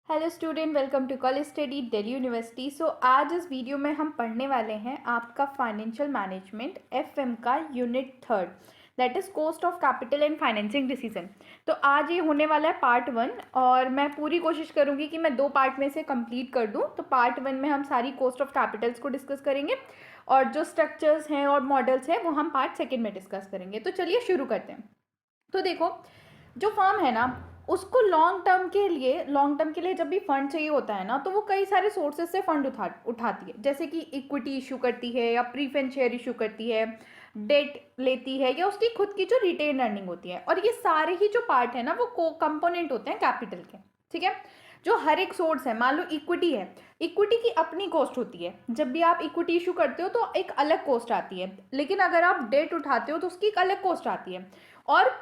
Hello student, welcome to college study Delhi university. So आज इस video में हम पढ़ने वाले हैं आपका फाइनेंशियल मैनेजमेंट एफएम का unit third, that is cost of capital and financing decision. तो आज ये होने वाला है पार्ट वन, और मैं पूरी कोशिश करूंगी कि मैं 2 पार्ट में से कंप्लीट कर दूं। तो पार्ट वन में हम सारी कॉस्ट ऑफ कैपिटल्स को डिस्कस करेंगे, और जो स्ट्रक्चर्स हैं और मॉडल्स हैं वो हम पार्ट सेकेंड में डिस्कस करेंगे। तो चलिए शुरू करते हैं। तो देखो, जो फर्म है ना, उसको लॉन्ग टर्म के लिए जब भी फंड चाहिए होता है ना, तो वो कई सारे सोर्सेज से फंड उठाती है। जैसे कि इक्विटी इशू करती है, या प्रीफरेंस शेयर इशू करती है, डेट लेती है, या उसकी खुद की जो रिटेन अर्निंग होती है। और ये सारे ही जो पार्ट है ना, वो कंपोनेंट होते हैं कैपिटल के। ठीक है, जो हर एक सोर्स है, मान लो इक्विटी है, इक्विटी की अपनी कॉस्ट होती है। जब भी आप इक्विटी इशू करते हो तो एक अलग कॉस्ट आती है, लेकिन अगर आप डेट उठाते हो तो उसकी एक अलग कॉस्ट आती है। और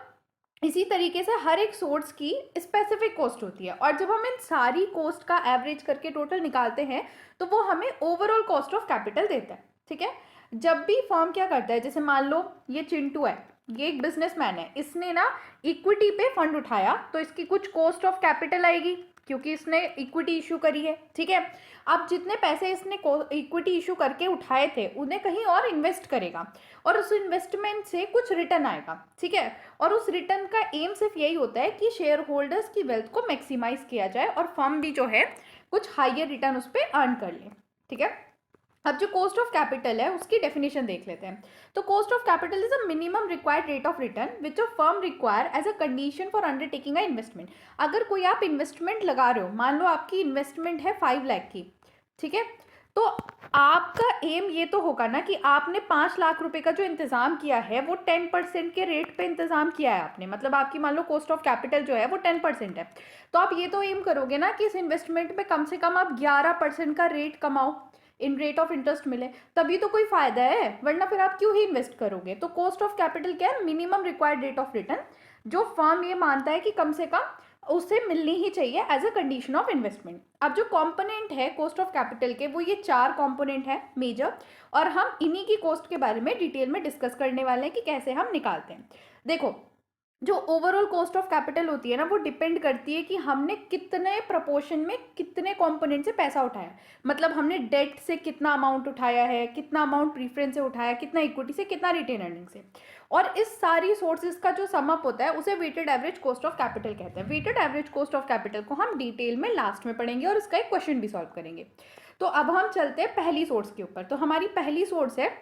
इसी तरीके से हर एक सोर्स की स्पेसिफिक कॉस्ट होती है, और जब हम इन सारी कॉस्ट का एवरेज करके टोटल निकालते हैं तो वो हमें ओवरऑल कॉस्ट ऑफ कैपिटल देता है। ठीक है, जब भी फर्म क्या करता है, जैसे मान लो ये चिंटू है, ये एक बिजनेसमैन है, इसने ना इक्विटी पे फंड उठाया, तो इसकी कुछ कॉस्ट ऑफ कैपिटल आएगी क्योंकि इसने इक्विटी इशू करी है। ठीक है, अब जितने पैसे इसने इक्विटी इशू करके उठाए थे उन्हें कहीं और इन्वेस्ट करेगा, और उस इन्वेस्टमेंट से कुछ रिटर्न आएगा। ठीक है, और उस रिटर्न का एम सिर्फ यही होता है कि शेयर होल्डर्स की वेल्थ को मैक्सिमाइज किया जाए, और फर्म भी जो है कुछ हायर रिटर्न उस पर अर्न कर ले। ठीक है, अब जो कॉस्ट ऑफ कैपिटल है उसकी डेफिनेशन देख लेते हैं। तो cost of capital is a minimum required rate of return which a firm require as a condition for undertaking a investment. अगर कोई आप इन्वेस्टमेंट लगा रहे हो, मान लो आपकी इन्वेस्टमेंट है 5 लाख की, ठीक है, तो आपका एम ये तो होगा ना कि आपने 5 लाख रुपए का जो इंतजाम किया है वो 10% के रेट पे इंतजाम किया है आपने। मतलब आपकी मान लो कॉस्ट ऑफ कैपिटल जो है वो 10% है, तो आप ये तो एम करोगे ना कि इस इन्वेस्टमेंट पे कम से कम आप 11% का रेट कमाओ, इन रेट ऑफ इंटरेस्ट मिले, तभी तो कोई फायदा है, वरना फिर आप क्यों ही इन्वेस्ट करोगे। तो कॉस्ट ऑफ कैपिटल क्या है? Minimum required rate of return, जो फर्म ये मानता है कि कम से कम उसे मिलनी ही चाहिए as a condition of investment. अब जो कंपोनेंट है कॉस्ट ऑफ कैपिटल के, वो ये 4 कंपोनेंट है मेजर, और हम इन्हीं की कॉस्ट के बारे में डिटेल में डिस्कस करने वाले हैं कि कैसे हम निकालते हैं। देखो, जो ओवरऑल कॉस्ट ऑफ कैपिटल होती है ना, वो डिपेंड करती है कि हमने कितने प्रपोर्शन में कितने कंपोनेंट से पैसा उठाया। मतलब हमने डेट से कितना अमाउंट उठाया है, कितना अमाउंट प्रीफरेंस से उठाया, कितना इक्विटी से, कितना रिटेन अर्निंग से, और इस सारी सोर्सेज का जो सम अप होता है उसे weighted average cost of capital कहते हैं। Weighted average cost of capital को हम डिटेल में लास्ट में पढ़ेंगे, और इसका एक क्वेश्चन भी सॉल्व करेंगे। तो अब हम चलते हैं पहली सोर्स के ऊपर। तो हमारी पहली सोर्स है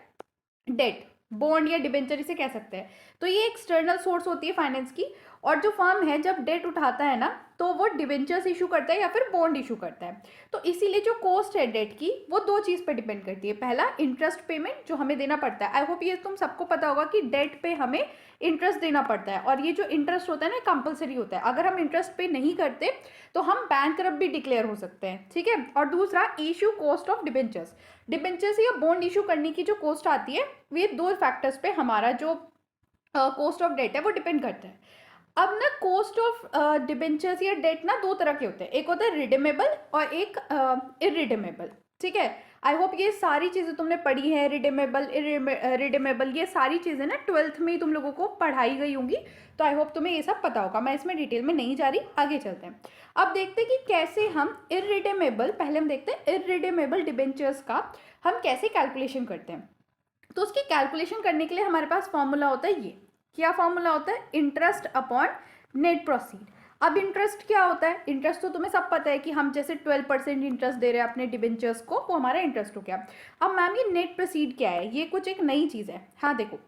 डेट, बॉन्ड या डिबेंचर इसे कह सकते हैं। तो ये एक्सटर्नल सोर्स होती है फाइनेंस की, और जो फर्म है जब डेट उठाता है ना, तो वो डिबेंचर्स इशू करता है या फिर बॉन्ड इशू करता है। तो इसीलिए जो कॉस्ट है डेट की, वो 2 चीज़ पर डिपेंड करती है। पहला, इंटरेस्ट पेमेंट जो हमें देना पड़ता है। आई होप ये तुम सबको पता होगा कि डेट पे हमें इंटरेस्ट देना पड़ता है, और ये जो इंटरेस्ट होता है ना, कंपलसरी होता है। अगर हम इंटरेस्ट पे नहीं करते तो हम बैंकरप्ट भी डिक्लेयर हो सकते हैं। ठीक है, और दूसरा, issue cost of debentures. Debentures या बॉन्ड इशू करने की जो कॉस्ट आती है, ये 2 फैक्टर्स पे हमारा जो कॉस्ट ऑफ डेट है वो डिपेंड करता है। अब ना कॉस्ट ऑफ डिबेंचर्स या डेट ना 2 तरह के होते हैं, एक होता है रिडीमेबल और एक इरिडीमेबल। ठीक है, आई होप ये सारी चीज़ें तुमने पढ़ी है, रिडीमेबल रिडीमेबल, ये सारी चीज़ें ना 12th में ही तुम लोगों को पढ़ाई गई होंगी। तो आई होप तुम्हें ये सब पता होगा, मैं इसमें डिटेल में नहीं जा रही, आगे चलते हैं। अब देखते हैं कि कैसे हम इरिडीमेबल, पहले हम देखते हैं इरिडीमेबल डिबेंचर्स का हम कैसे कैलकुलेशन करते हैं। तो उसकी कैलकुलेशन करने के लिए हमारे पास फॉर्मूला होता है, ये क्या फॉर्मूला होता है? Interest upon net proceed. अब इंटरेस्ट क्या होता है? इंटरेस्ट तो तुम्हें सब पता है कि हम जैसे 12% इंटरेस्ट दे रहे हैं अपने डिबेंचर्स को, वो हमारा इंटरेस्ट हो गया। अब मैम ये नेट प्रोसीड क्या है? ये कुछ एक नई चीज़ है। हाँ देखो,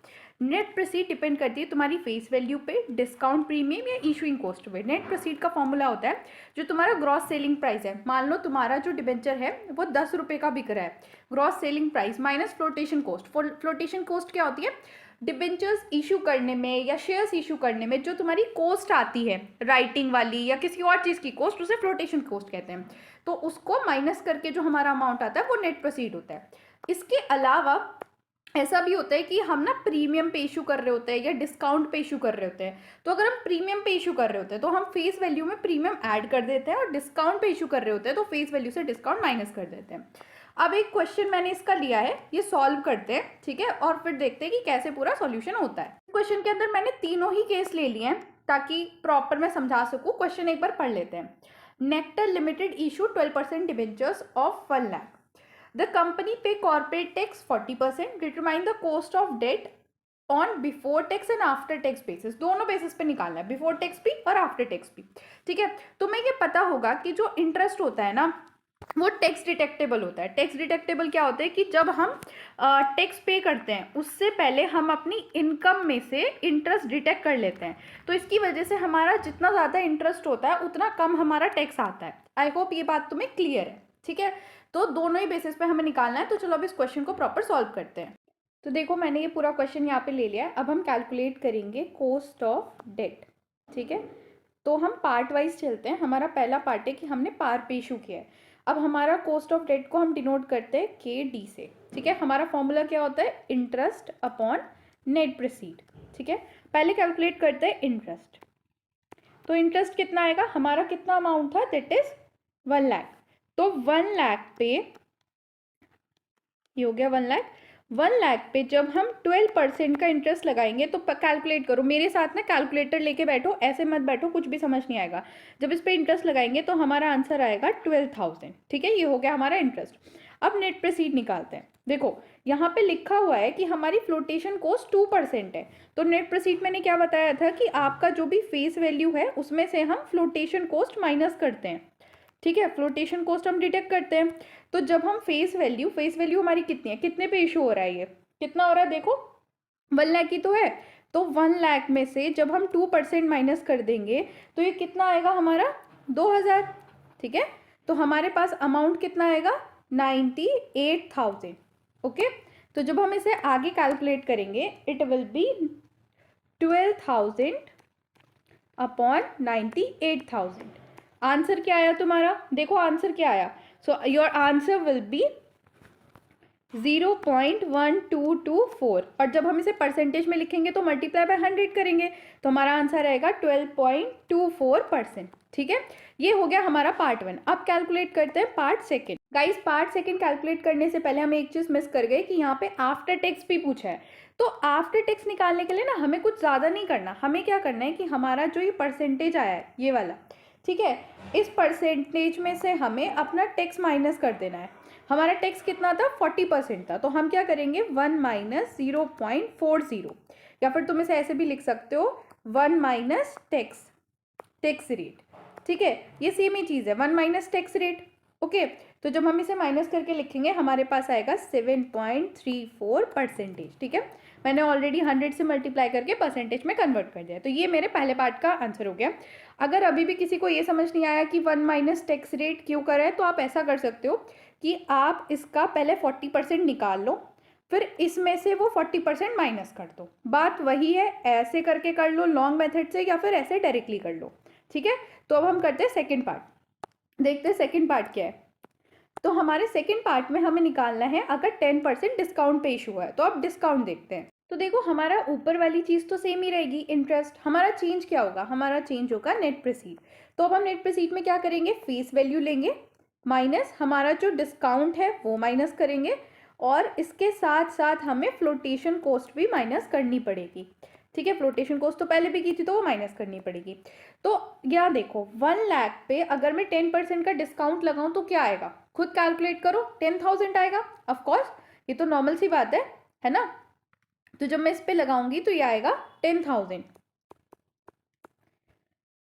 नेट प्रोसीड डिपेंड करती है तुम्हारी फेस वैल्यू पे, डिस्काउंट प्रीमियम या इशूइंग कॉस्ट पे। नेट प्रोसीड का फॉर्मूला होता है जो तुम्हारा ग्रॉस सेलिंग प्राइस है। मान लो तुम्हारा जो डिबेंचर है वो 10 रुपये का बिक रहा है, gross selling price minus flotation cost. Flotation cost क्या होती है? डिबेंचर्स इशू करने में या शेयर्स इशू करने में जो तुम्हारी कॉस्ट आती है, राइटिंग वाली या किसी और चीज़ की कॉस्ट, उसे फ्लोटेशन कॉस्ट कहते हैं। तो उसको माइनस करके जो हमारा अमाउंट आता है वो नेट प्रोसीड होता है। इसके अलावा ऐसा भी होता है कि हम ना प्रीमियम पे इशू कर रहे होते हैं या डिस्काउंट पे इशू कर रहे होते हैं। तो अगर हम प्रीमियम पे इशू कर रहे होते हैं तो हम फेस वैल्यू में प्रीमियम ऐड कर देते हैं, और डिस्काउंट पे इशू कर रहे होते हैं तो फेस वैल्यू से डिस्काउंट माइनस कर देते हैं। अब एक क्वेश्चन मैंने इसका लिया है, ये सॉल्व करते हैं, ठीक है, और फिर देखते हैं कि कैसे पूरा सॉल्यूशन होता है। क्वेश्चन के अंदर मैंने तीनों ही केस ले लिए हैं ताकि प्रॉपर मैं समझा सकूं। क्वेश्चन एक बार पढ़ लेते हैं। Nectar Limited issued 12% debentures of 1 lakh. The company pay corporate tax 40%. Determine the cost of debt on before tax and after tax basis, दोनों बेसिस पे निकालना है, बिफोर टैक्स भी और आफ्टर टैक्स भी। ठीक है, तुम्हें ये पता होगा कि जो इंटरेस्ट होता है ना वो टैक्स डिटेक्टेबल होता है। टैक्स डिटेक्टेबल क्या होता है कि जब हम टैक्स पे करते हैं उससे पहले हम अपनी इनकम में से इंटरेस्ट डिटेक्ट कर लेते हैं, तो इसकी वजह से हमारा जितना ज़्यादा इंटरेस्ट होता है उतना कम हमारा टैक्स आता है। आई होप ये बात तुम्हें क्लियर है। ठीक है, तो दोनों ही बेसिस पे हमें निकालना है। तो चलो अब इस क्वेश्चन को प्रॉपर सॉल्व करते हैं। तो देखो मैंने ये पूरा क्वेश्चन यहाँ पे ले लिया है। अब हम कैलकुलेट करेंगे कॉस्ट ऑफ डेट। ठीक है, तो हम पार्ट वाइज चलते हैं। हमारा पहला पार्ट है कि हमने पार पे इशू किया है। अब हमारा कॉस्ट ऑफ डेट को हम डिनोट करते हैं KD से। ठीक है, हमारा फॉर्मूला क्या होता है, इंटरेस्ट अपॉन नेट प्रोसीड। ठीक है, पहले कैलकुलेट करते हैं इंटरेस्ट। तो इंटरेस्ट कितना आएगा, हमारा कितना अमाउंट था, दैट इज 1 लाख। तो 1 लाख पे ये हो गया 1 लाख। 1 लाख पे जब हम 12% का इंटरेस्ट लगाएंगे तो कैलकुलेट करो मेरे साथ ना, कैलकुलेटर लेके बैठो, ऐसे मत बैठो, कुछ भी समझ नहीं आएगा। जब इस पे इंटरेस्ट लगाएंगे तो हमारा आंसर आएगा 12,000। ठीक है, ये हो गया हमारा इंटरेस्ट। अब नेट प्रोसीड निकालते हैं। देखो यहाँ पे लिखा हुआ है कि हमारी फ्लोटेशन कॉस्ट 2% है। तो नेट प्रोसीड मैंने क्या बताया था कि आपका जो भी फेस वैल्यू है उसमें से हम फ्लोटेशन कॉस्ट माइनस करते हैं। ठीक है, फ्लोटेशन कॉस्ट हम डिटेक्ट करते हैं। तो जब हम फेस वैल्यू हमारी कितनी है, कितने पे इशू हो रहा है, ये कितना हो रहा है, देखो 1 लाख की तो है। तो 1 लाख में से जब हम 2% माइनस कर देंगे तो ये कितना आएगा हमारा, 2,000। ठीक है, तो हमारे पास अमाउंट कितना आएगा, 98,000। ओके, तो जब हम इसे आगे कैलकुलेट करेंगे it will be 12,000 upon 98,000। Answer क्या आया तुम्हारा, देखो आंसर क्या आया। So your answer will be 0.1224। और जब हम इसे परसेंटेज में लिखेंगे तो मल्टीप्लाई बाय 100 करेंगे तो हमारा आंसर आएगा 12.24%। ठीक है, ये हो गया हमारा पार्ट 1। अब कैलकुलेट करते हैं पार्ट 2। गाइस पार्ट 2 कैलकुलेट करने से पहले हम एक चीज मिस कर गए कि यहाँ पे आफ्टर टैक्स भी पूछा है। तो आफ्टर टैक्स निकालने के लिए ना हमें कुछ ज़्यादा नहीं करना, हमें क्या करना है कि हमारा जो ये परसेंटेज आया है ये वाला, ठीक है, इस परसेंटेज में से हमें अपना टैक्स माइनस कर देना है। हमारा टैक्स कितना था, 40% था। तो हम क्या करेंगे, 1 माइनस 0.40, या फिर तुम इसे ऐसे भी लिख सकते हो 1 माइनस टैक्स रेट। ठीक है, ये सेम ही चीज़ है, 1 माइनस टैक्स रेट। ओके, तो जब हम इसे माइनस करके लिखेंगे हमारे पास आएगा 7.34%। ठीक है, मैंने ऑलरेडी 100 से मल्टीप्लाई करके परसेंटेज में कन्वर्ट कर दिया। तो ये मेरे पहले पार्ट का आंसर हो गया। अगर अभी भी किसी को ये समझ नहीं आया कि 1 माइनस टैक्स रेट क्यों करा है, तो आप ऐसा कर सकते हो कि आप इसका पहले 40% निकाल लो, फिर इसमें से वो 40% माइनस कर दो। बात वही है, ऐसे करके कर लो लॉन्ग मेथड से, या फिर ऐसे डायरेक्टली कर लो। ठीक है, तो अब हम करते हैं सेकेंड पार्ट। देखते हैं सेकेंड पार्ट क्या है। तो हमारे सेकेंड पार्ट में हमें निकालना है अगर 10% डिस्काउंट पे इशू हुआ है। तो अब डिस्काउंट देखते हैं। तो देखो हमारा ऊपर वाली चीज़ तो सेम ही रहेगी, इंटरेस्ट। हमारा चेंज क्या होगा, हमारा चेंज होगा नेट प्रोसीड। तो अब हम नेट प्रोसीड में क्या करेंगे, फेस वैल्यू लेंगे माइनस हमारा जो डिस्काउंट है वो माइनस करेंगे, और इसके साथ साथ हमें फ्लोटेशन कॉस्ट भी माइनस करनी पड़ेगी। ठीक है, फ्लोटेशन कॉस्ट तो पहले भी की थी तो वो माइनस करनी पड़ेगी। तो यहाँ देखो 1 लाख पे अगर मैं 10% का डिस्काउंट लगाऊं तो क्या आएगा, खुद कैलकुलेट करो, 10,000 आएगा। ऑफ कोर्स ये तो नॉर्मल सी बात है ना। तो जब मैं इस पे लगाऊंगी तो ये आएगा 10,000।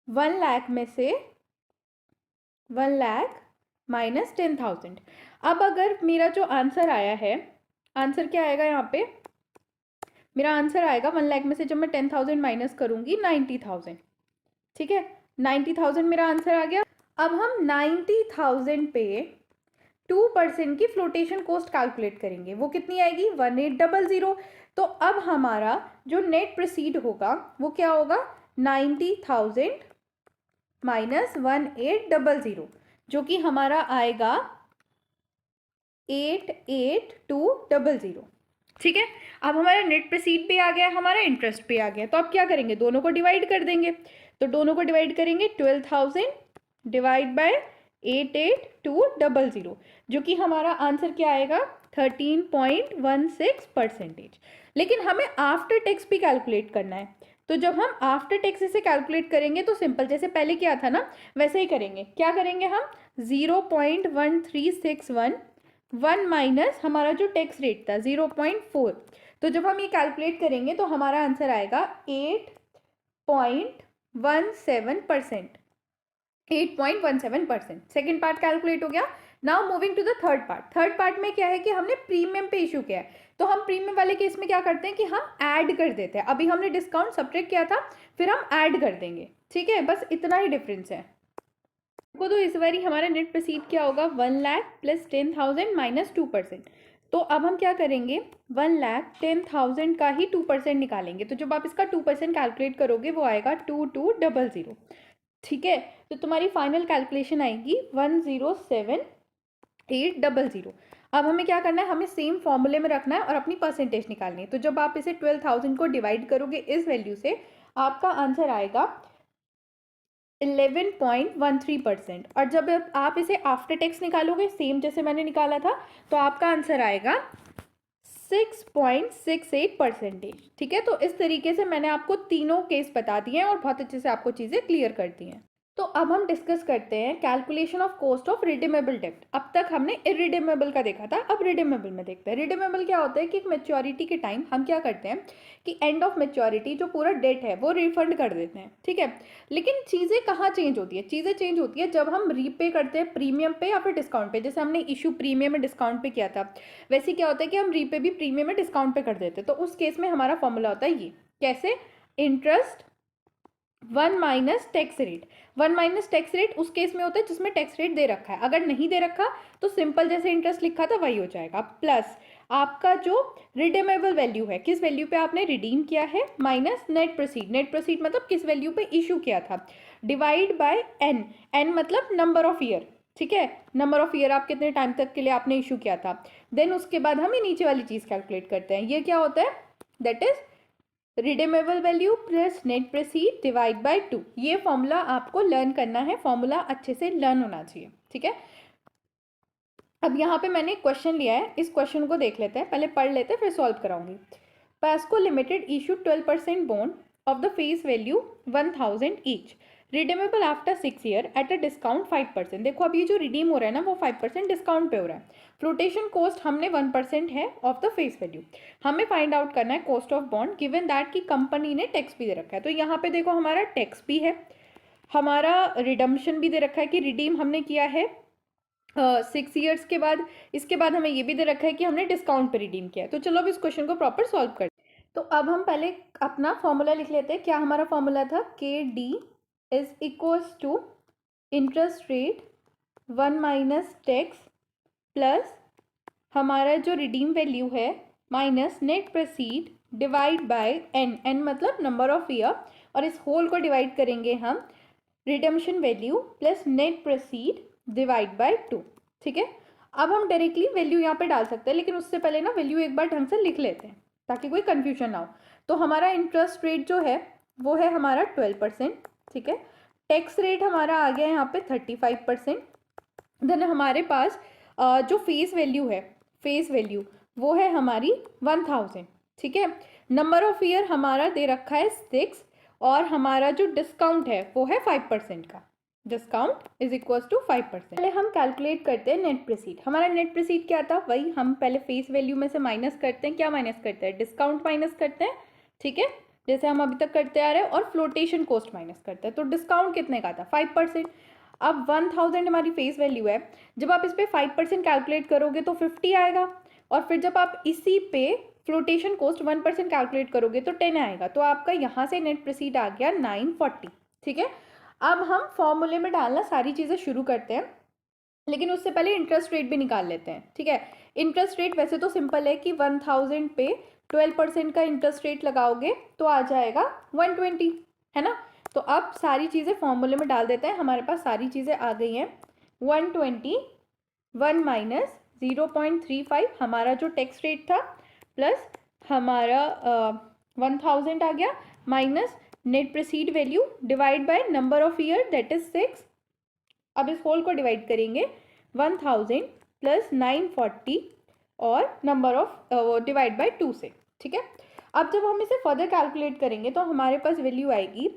1 लाख में से 1 लाख माइनस 10,000। अब अगर मेरा जो आंसर आया है, आंसर क्या आएगा यहाँ पे, मेरा आंसर आएगा 1 लाख में से जब मैं 10,000 माइनस करूंगी 90,000। ठीक है, 90,000 मेरा आंसर आ गया। अब हम 90,000 पे 2% की फ्लोटेशन कॉस्ट कैलकुलेट करेंगे, वो कितनी आएगी, 1800। तो अब हमारा जो नेट प्रोसीड होगा वो क्या होगा, 90,000 माइनस 1800, जो कि हमारा आएगा 88,200। ठीक है, अब हमारा नेट प्रोसीड पे आ गया, हमारा इंटरेस्ट पे आ गया। तो अब क्या करेंगे, दोनों को डिवाइड कर देंगे। तो दोनों को डिवाइड करेंगे, 12,000 डिवाइड बाय 88,200, जो कि हमारा आंसर क्या आएगा, 13.16%। लेकिन हमें आफ्टर टैक्स भी कैलकुलेट करना है। तो जब हम आफ्टर टैक्स इसे कैलकुलेट करेंगे तो सिंपल, जैसे पहले किया था ना वैसे ही करेंगे। क्या करेंगे हम, 0.1361 1 माइनस हमारा जो टैक्स रेट था 0.4। तो जब हम ये कैलकुलेट करेंगे तो हमारा आंसर आएगा 8.17%। 8.17%। सेकेंड पार्ट कैलकुलेट हो गया। Now moving to the third part. Third part में क्या है कि हमने प्रीमियम पे इशू किया है, तो हम प्रीमियम वाले केस में क्या करते हैं कि हम ऐड कर देते हैं। अभी हमने डिस्काउंट सब्ट्रैक्ट किया था, फिर हम ऐड कर देंगे, ठीक है, बस इतना ही डिफरेंस है। तो इस बारी हमारा नेट प्रोसीड क्या होगा, 1 लाख प्लस 10,000 माइनस 2%। तो अब हम क्या करेंगे, 1,10,000 का ही 2% निकालेंगे। तो जब आप इसका 2% कैलकुलेट करोगे वो आएगा 2200, ठीक है। तो तुम्हारी फाइनल कैलकुलेशन आएगी 107,800। अब हमें क्या करना है, हमें सेम फॉर्मूले में रखना है और अपनी परसेंटेज निकालनी है। तो जब आप इसे 12,000 को डिवाइड करोगे इस वैल्यू से, आपका आंसर आएगा 11.13%। और जब आप इसे आफ्टर टैक्स निकालोगे सेम जैसे मैंने निकाला था, तो आपका आंसर आएगा 6.68%। ठीक है, तो इस तरीके से मैंने आपको तीनों केस बता दिए हैं और बहुत अच्छे से आपको चीज़ें क्लियर कर दी हैं। तो अब हम डिस्कस करते हैं calculation of cost of redeemable डेब्ट। अब तक हमने इरिडीमेबल का देखा था, अब रिडीमेबल में देखते हैं। रिडीमेबल क्या होता है कि मैच्योरिटी के टाइम हम क्या करते हैं कि एंड ऑफ मैच्योरिटी जो पूरा डेट है वो रिफंड कर देते हैं, ठीक है। लेकिन चीज़ें कहाँ चेंज होती है, चीज़ें चेंज होती है जब हम रीपे करते हैं प्रीमियम पे या फिर डिस्काउंट पे। जैसे हमने इशू प्रीमियम में डिस्काउंट पे किया था, वैसे क्या होता है कि हम रीपे भी प्रीमियम में डिस्काउंट पे कर देते हैं। तो उस केस में हमारा फॉर्मूला होता है ये, कैसे, interest 1 minus tax rate. 1 minus tax rate उस केस में होता है जिसमें टैक्स रेट दे रखा है, अगर नहीं दे रखा तो सिंपल जैसे इंटरेस्ट लिखा था वही हो जाएगा, प्लस आपका जो रिडीमेबल वैल्यू है, किस वैल्यू पे आपने रिडीम किया है, minus net proceed. Net proceed मतलब किस वैल्यू पे इशू किया था, डिवाइड बाय एन। एन मतलब नंबर ऑफ ईयर, ठीक है, नंबर ऑफ ईयर आप कितने टाइम तक के लिए आपने इशू किया था। देन उसके बाद हम ये नीचे वाली चीज़ कैलकुलेट करते हैं। ये क्या होता है, that is redeemable value plus net proceed divide by 2। ये फॉर्मूला आपको लर्न करना है, फॉर्मूला अच्छे से लर्न होना चाहिए, ठीक है। अब यहाँ पे मैंने क्वेश्चन लिया है, इस क्वेश्चन को देख लेते हैं, पहले पढ़ लेते हैं फिर सॉल्व कराऊंगी। Pasco limited issue 12% bond of the face value 1,000 each, redeemable after 6 year at a discount 5%। देखो अब ये जो रिडीम हो रहा है ना वो 5% डिस्काउंट पे हो रहा है। फ्लोटेशन कॉस्ट हमने 1% है ऑफ द फेस वैल्यू। हमें फाइंड आउट करना है cost of bond given that कि कंपनी ने टैक्स भी दे रखा है। तो यहाँ पे देखो हमारा टैक्स भी है, हमारा रिडम्पशन भी दे रखा है कि रिडीम हमने किया है 6 ईयर्स के बाद। इसके बाद हमें ये भी दे रखा है कि हमने डिस्काउंट पे रिडीम किया है। तो चलो अब इस क्वेश्चन को प्रॉपर सॉल्व कर। तो अब हम पहले अपना फॉर्मूला लिख लेते हैं। क्या हमारा फॉर्मूला था, K D is equals to interest rate 1 minus tax plus हमारा जो रिडीम वैल्यू है minus net proceed divide by n. N मतलब नंबर ऑफ ईयर, और इस होल को डिवाइड करेंगे हम redemption value plus net proceed divide by 2, ठीक है। अब हम डायरेक्टली वैल्यू यहाँ पे डाल सकते हैं, लेकिन उससे पहले ना वैल्यू एक बार ढंग से लिख लेते हैं ताकि कोई कंफ्यूजन ना हो। तो हमारा इंटरेस्ट रेट जो है वो है हमारा 12%, ठीक है। टैक्स रेट हमारा आ गया यहाँ पे 35%। देन हमारे पास जो फेस वैल्यू है, फेस वैल्यू वो है हमारी 1,000, ठीक है। नंबर ऑफ ईयर हमारा दे रखा है 6, और हमारा जो डिस्काउंट है वो है 5% का। Discount is equal to 5%। पहले हम कैलकुलेट करते हैं नेट प्रोसीड। हमारा नेट प्रोसीड क्या था, वही हम पहले फेस वैल्यू में से माइनस करते हैं। क्या माइनस करते हैं, डिस्काउंट माइनस करते हैं, ठीक है, जैसे हम अभी तक करते आ रहे हैं, और फ्लोटेशन कॉस्ट माइनस करते हैं। तो डिस्काउंट कितने का था, 5%। अब 1,000 हमारी फेस वैल्यू है, जब आप इस पर 5% कैलकुलेट करोगे तो 50 आएगा, और फिर जब आप इसी पे फ्लोटेशन कॉस्ट 1% कैलकुलेट करोगे तो 10 आएगा। तो आपका यहाँ से नेट प्रोसीड आ गया 940, ठीक है। अब हम फॉर्मूले में डालना सारी चीज़ें शुरू करते हैं, लेकिन उससे पहले इंटरेस्ट रेट भी निकाल लेते हैं, ठीक है। इंटरेस्ट रेट वैसे तो सिंपल है कि 1,000 पे 12% का इंटरेस्ट रेट लगाओगे तो आ जाएगा 120, है ना। तो अब सारी चीज़ें फॉर्मूले में डाल देते हैं, हमारे पास सारी चीज़ें आ गई हैं। 120 1 माइनस 0.35 हमारा जो टैक्स रेट था, प्लस हमारा 1,000 आ गया, minus net proceed value divide by number of year that is 6। अब इस होल को डिवाइड करेंगे 1,000 प्लस 940 और नंबर ऑफ डिवाइड बाय 2 से, ठीक है। अब जब हम इसे फर्दर कैलकुलेट करेंगे तो हमारे पास वैल्यू आएगी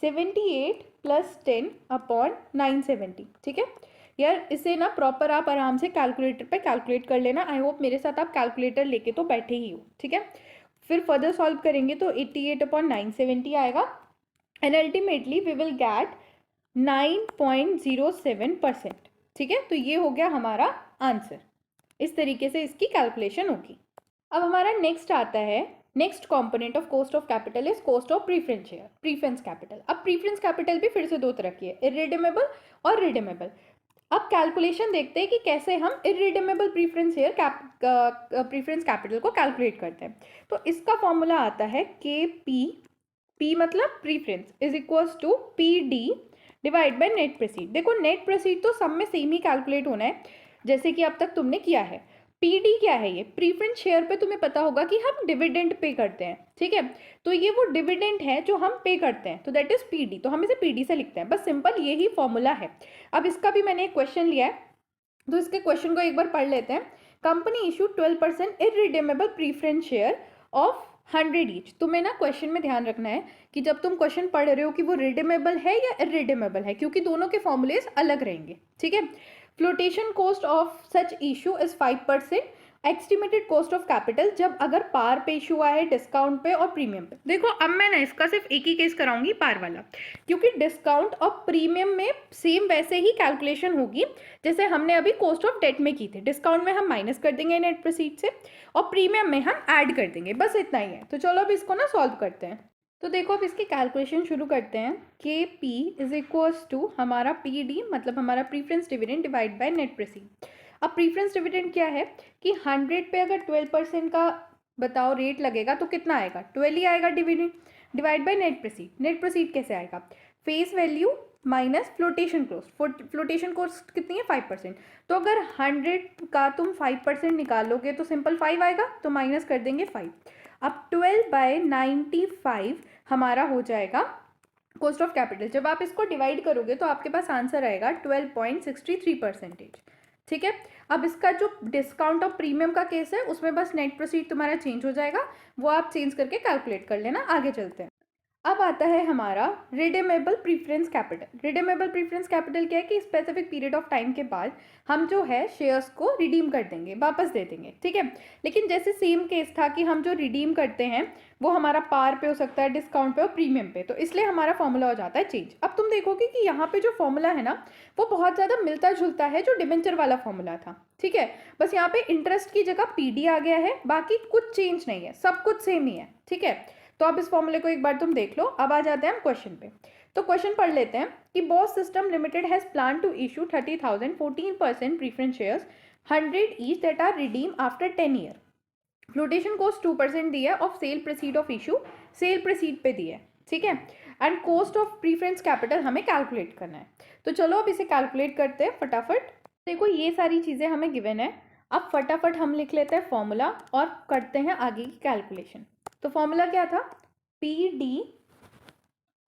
78 + 10 अपॉन 970। ठीक है यार, इसे ना प्रॉपर आप आराम से कैलकुलेटर पे कैलकुलेट कर लेना। आई होप मेरे साथ आप कैलकुलेटर लेके तो बैठे ही हो। ठीक है, फिर फर्दर सॉल्व करेंगे तो 88 अपॉन 970 आएगा and ultimately we will get 9.07%। ठीक है, तो ये हो गया हमारा आंसर। इस तरीके से इसकी कैलकुलेशन होगी। अब हमारा नेक्स्ट आता है, next component of cost of capital is cost of preference share, preference capital. अब प्रीफरेंस कैपिटल भी फिर से दो तरह की है, इररिडीमेबल और रिडीमेबल। अब कैलकुलेशन देखते हैं कि कैसे हम irredeemable preference share preference capital को कैलकुलेट करते हैं। तो इसका फॉर्मूला आता है के पी मतलब preference is equals to P D divide by net proceed. देखो नेट प्रोसीड तो सब में सेम ही कैलकुलेट होना है जैसे कि अब तक तुमने किया है। पीडी क्या है? ये प्रीफरेंस शेयर पे तुम्हें पता होगा कि हम डिविडेंड पे करते हैं। ठीक है, तो ये वो डिविडेंड है जो हम पे करते हैं, तो दैट इज पीडी। तो हम इसे पीडी से लिखते हैं, बस सिंपल यही फॉर्मूला है। अब इसका भी मैंने एक क्वेश्चन लिया है, तो इसके क्वेश्चन को एक बार पढ़ लेते हैं। Company issue 12% irredeemable preference share of 100 each. तुम्हें ना क्वेश्चन में ध्यान रखना है कि जब तुम क्वेश्चन पढ़ रहे हो कि वो रिडीमेबल है या इररिडीमेबल है, क्योंकि दोनों के फॉर्मूलेज अलग रहेंगे। ठीक है, flotation cost of such issue is 5%। Estimated cost of capital जब अगर पार पे इशू आए, डिस्काउंट पे और प्रीमियम पे। देखो अब मैं ना इसका सिर्फ एक ही केस कराऊंगी, पार वाला, क्योंकि डिस्काउंट और प्रीमियम में सेम वैसे ही कैलकुलेशन होगी जैसे हमने अभी कॉस्ट ऑफ डेट में की थी। डिस्काउंट में हम माइनस कर देंगे नेट प्रोसीड से और प्रीमियम में हम ऐड कर देंगे, बस इतना ही है। तो चलो अब इसको ना सॉल्व करते हैं। तो देखो अब इसकी कैलकुलेशन शुरू करते हैं। के पी इज इक्वल्स टू हमारा पी डी मतलब हमारा preference dividend divide by net proceed. अब प्रीफरेंस डिविडेंड क्या है कि 100 पे अगर 12% का बताओ रेट लगेगा तो कितना आएगा? 12 ही आएगा dividend, divide by net proceed. Net proceed कैसे आएगा? Face value minus flotation cost. Flotation cost कितनी है? 5%। तो अगर 100 का तुम 5% निकालोगे तो सिंपल 5 आएगा, तो माइनस कर देंगे 5। अब 12/95 हमारा हो जाएगा कॉस्ट ऑफ कैपिटल। जब आप इसको डिवाइड करोगे तो आपके पास आंसर आएगा 12.63%। ठीक है, अब इसका जो डिस्काउंट और प्रीमियम का केस है उसमें बस नेट प्रोसीड तुम्हारा चेंज हो जाएगा, वो आप चेंज करके कैलकुलेट कर लेना। आगे चलते हैं। अब आता है हमारा redeemable preference capital. Redeemable preference capital क्या है कि स्पेसिफिक पीरियड ऑफ टाइम के बाद हम जो है शेयर्स को रिडीम कर देंगे, वापस दे देंगे। ठीक है, लेकिन जैसे सेम केस था कि हम जो रिडीम करते हैं वो हमारा पार पे हो सकता है, डिस्काउंट पे और प्रीमियम पे, तो इसलिए हमारा फॉर्मूला हो जाता है चेंज। अब तुम देखोगे कि यहाँ पे जो फॉर्मूला है ना वो बहुत ज़्यादा मिलता जुलता है जो डिबेंचर वाला फॉर्मूला था। ठीक है, बस यहाँ पे इंटरेस्ट की जगह पीडी आ गया है, बाकी कुछ चेंज नहीं है, सब कुछ सेम ही है। ठीक है, तो अब इस फॉर्मूले को एक बार तुम देख लो। अब आ जाते हैं हम क्वेश्चन पे। तो क्वेश्चन पढ़ लेते हैं कि Boss System Limited has plan to issue 30,000 14% preference shares 100 each that are redeem after 10 year. Flotation cost 2% दी है of sale proceed of issue, sale proceed पे दी है। ठीक है, and cost of preference capital हमें कैलकुलेट करना है। तो चलो अब इसे कैलकुलेट करते हैं फटाफट। देखो ये सारी चीज़ें हमें गिवन है, अब फटाफट हम लिख लेते हैं फॉर्मूला और करते हैं आगे की कैलकुलेशन। तो फॉर्मूला क्या था? पी डी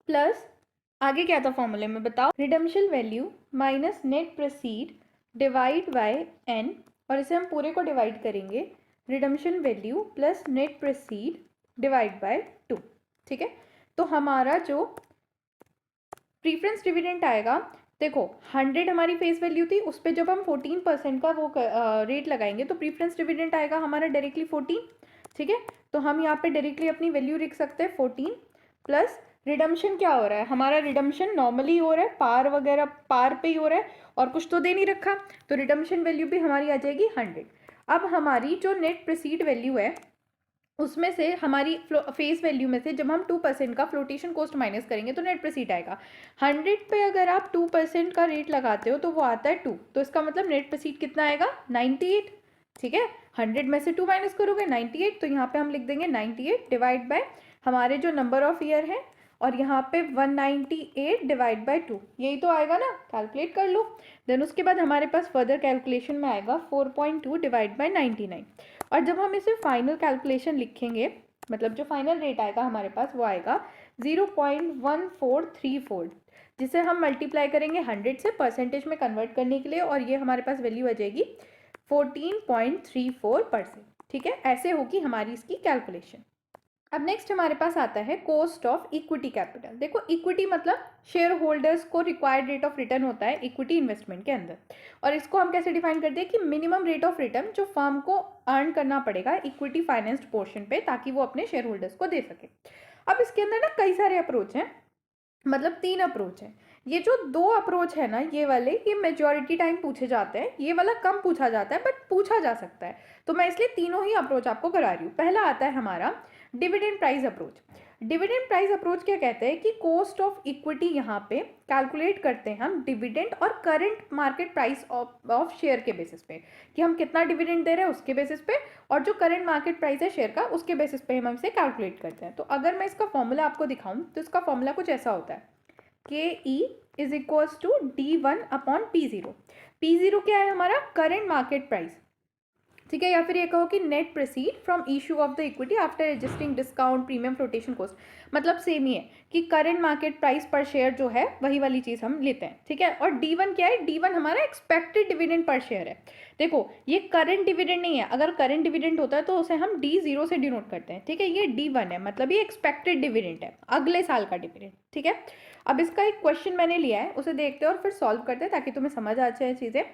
प्लस आगे क्या था फॉर्मूले में बताओ? Redemption value minus net proceed divide by N, और इसे हम पूरे को डिवाइड करेंगे, redemption value plus net proceed divide by 2। ठीक है, तो हमारा जो प्रीफरेंस डिविडेंड आएगा, देखो 100 हमारी फेस वैल्यू थी, उस पर जब हम 14% का वो रेट लगाएंगे तो प्रीफरेंस डिविडेंड आएगा हमारा डायरेक्टली 14। ठीक है, तो हम यहाँ पे डायरेक्टली अपनी वैल्यू लिख सकते हैं 14 प्लस रिडम्पशन क्या हो रहा है हमारा? रिडम्पशन नॉर्मली हो रहा है, पार वगैरह पार पे ही हो रहा है और कुछ तो दे नहीं रखा, तो रिडम्पशन वैल्यू भी हमारी आ जाएगी 100। अब हमारी जो नेट प्रोसीड वैल्यू है उसमें से हमारी फेस वैल्यू में से जब हम 2% का फ्लोटेशन कॉस्ट माइनस करेंगे तो नेट प्रोसीड आएगा। 100 पे अगर आप 2% का रेट लगाते हो तो वो आता है 2, तो इसका मतलब नेट प्रोसीड कितना आएगा? 98। ठीक है, 100 में से 2 माइनस करोगे 98, तो यहाँ पे हम लिख देंगे 98 डिवाइड बाय हमारे जो नंबर ऑफ ईयर है, और यहाँ पे 198 डिवाइड बाय 2, यही तो आएगा ना, कैलकुलेट कर लो। देन उसके बाद हमारे पास फर्दर कैलकुलेशन में आएगा 4.2 डिवाइड बाय 99, और जब हम इसे फाइनल कैलकुलेशन लिखेंगे मतलब जो फाइनल रेट आएगा हमारे पास वो आएगा 0.1434, जिसे हम मल्टीप्लाई करेंगे 100 से परसेंटेज में कन्वर्ट करने के लिए, और ये हमारे पास वैल्यू आ जाएगी 14.34%। ठीक है, ऐसे होगी हमारी इसकी कैलकुलेशन। अब नेक्स्ट हमारे पास आता है कॉस्ट ऑफ इक्विटी कैपिटल। देखो इक्विटी मतलब शेयर होल्डर्स को रिक्वायर्ड रेट ऑफ रिटर्न होता है इक्विटी इन्वेस्टमेंट के अंदर, और इसको हम कैसे डिफाइन करते हैं कि मिनिमम रेट ऑफ रिटर्न जो फर्म को अर्न करना पड़ेगा इक्विटी फाइनेंस्ड पोर्शन पे, ताकि वो अपने शेयर होल्डर्स को दे सके। अब इसके अंदर ना कई सारे अप्रोच हैं, मतलब 3 अप्रोच है। ये जो 2 अप्रोच है ना, ये वाले, ये मेजॉरिटी टाइम पूछे जाते हैं, ये वाला कम पूछा जाता है बट पूछा जा सकता है, तो मैं इसलिए तीनों ही अप्रोच आपको करा रही हूँ। पहला आता है हमारा dividend price approach. Dividend price approach क्या कहते हैं कि कॉस्ट ऑफ इक्विटी यहाँ पे कैलकुलेट करते हैं हम डिविडेंड और current market price of share के बेसिस पे, कि हम कितना डिविडेंड दे रहे हैं उसके बेसिस पे, और जो करंट मार्केट प्राइस है शेयर का उसके बेसिस पे हम इसे कैलकुलेट करते हैं। तो अगर मैं इसका फॉर्मूला आपको दिखाऊं तो इसका फॉर्मूला कुछ ऐसा होता है, KE is equals to D1 upon P0। P0 क्या है हमारा करंट मार्केट प्राइस, ठीक है, या फिर ये कहो कि net proceed from issue of the equity after adjusting discount premium flotation cost, मतलब सेम ही है कि करंट मार्केट प्राइस पर शेयर जो है वही वाली चीज़ हम लेते हैं, ठीक है। और D1 क्या है, D1 हमारा एक्सपेक्टेड डिविडेंड पर शेयर है। देखो ये करंट डिविडेंड नहीं है, अगर करंट डिविडेंड होता है तो उसे हम D0 से डिनोट करते हैं, ठीक है। ये D1 है, मतलब ये एक्सपेक्टेड डिविडेंड है, अगले साल का डिविडेंड, ठीक है। अब इसका एक क्वेश्चन मैंने लिया है, उसे देखते हैं और फिर सॉल्व करते हैं ताकि तुम्हें समझ आ जाए चीज़ें।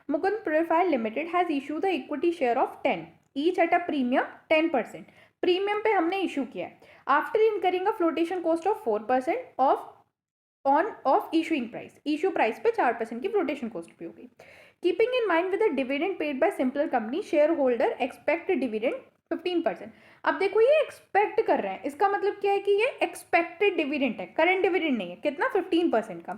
Mukundan Purifier Limited has issued the equity share of 10 each at a premium 10%. Premium पे हमने इशू किया है after incurring a flotation cost of 4% of issuing price, issue price पे 4% की फ्लोटेशन कॉस्ट भी होगी। Keeping in mind with the dividend paid by simple company, share holder expect dividend 15%। अब देखो ये एक्सपेक्ट कर रहे हैं, इसका मतलब क्या है कि ये एक्सपेक्टेड डिविडेंड है, करंट डिविडेंड नहीं है। कितना, 15% का।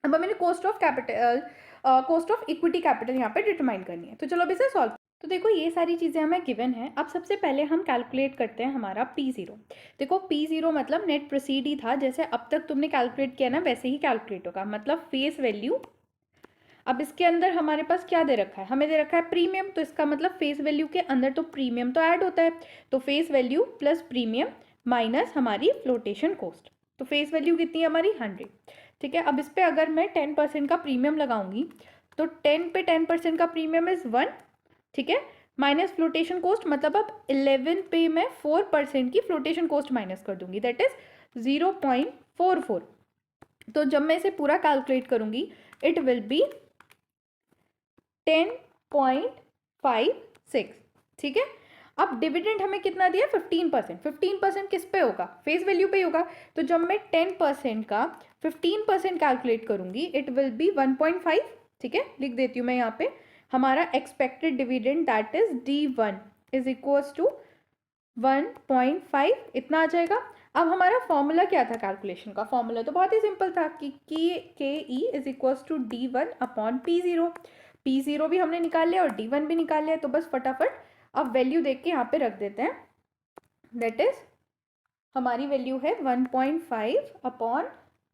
अब मैंने cost of capital, cost of equity capital यहाँ पे डिटरमाइन करनी है, तो चलो अब इसे सॉल्व। तो देखो ये सारी चीज़ें हमें गिवन है। अब सबसे पहले हम कैलकुलेट करते हैं हमारा P0। देखो P0 मतलब नेट प्रोसीड ही था, जैसे अब तक तुमने कैलकुलेट किया ना वैसे ही कैलकुलेट होगा, मतलब फेस वैल्यू। अब इसके अंदर हमारे पास क्या दे रखा है, हमें दे रखा है प्रीमियम, तो इसका मतलब फेस वैल्यू के अंदर तो प्रीमियम तो ऐड होता है, तो face value plus premium minus हमारी फ्लोटेशन कॉस्ट, तो फेस वैल्यू कितनी है हमारी 100, ठीक है। अब इस पर अगर मैं 10% का प्रीमियम लगाऊंगी तो 10 पे 10% का प्रीमियम इज 1, ठीक है, माइनस फ्लोटेशन कॉस्ट, मतलब अब 11 पे मैं 4% की फ्लोटेशन कॉस्ट माइनस कर दूंगी, दैट इज 0.44। तो जब मैं इसे पूरा कैलकुलेट करूंगी इट विल बी 10.56, ठीक है। अब डिविडेंड हमें कितना दिया, 15%। 15% किस पे होगा, फेस वैल्यू पे होगा, तो जब मैं 10% का 15% कैलकुलेट करूंगी इट विल बी 1.5, ठीक है। लिख देती हूँ मैं यहाँ पे, हमारा expected dividend that is D1 is equals to 1.5, इतना आ जाएगा। अब हमारा फॉर्मूला क्या था कैलकुलेशन का, फॉर्मूला तो बहुत ही सिंपल था कि KE is equals to D1 upon P0। P0 भी हमने निकाल लिया और D1 भी निकाल लिया, तो बस फटाफट अब वैल्यू देख के यहाँ पे रख देते हैं, दैट इज हमारी वैल्यू है 1.5 अपॉन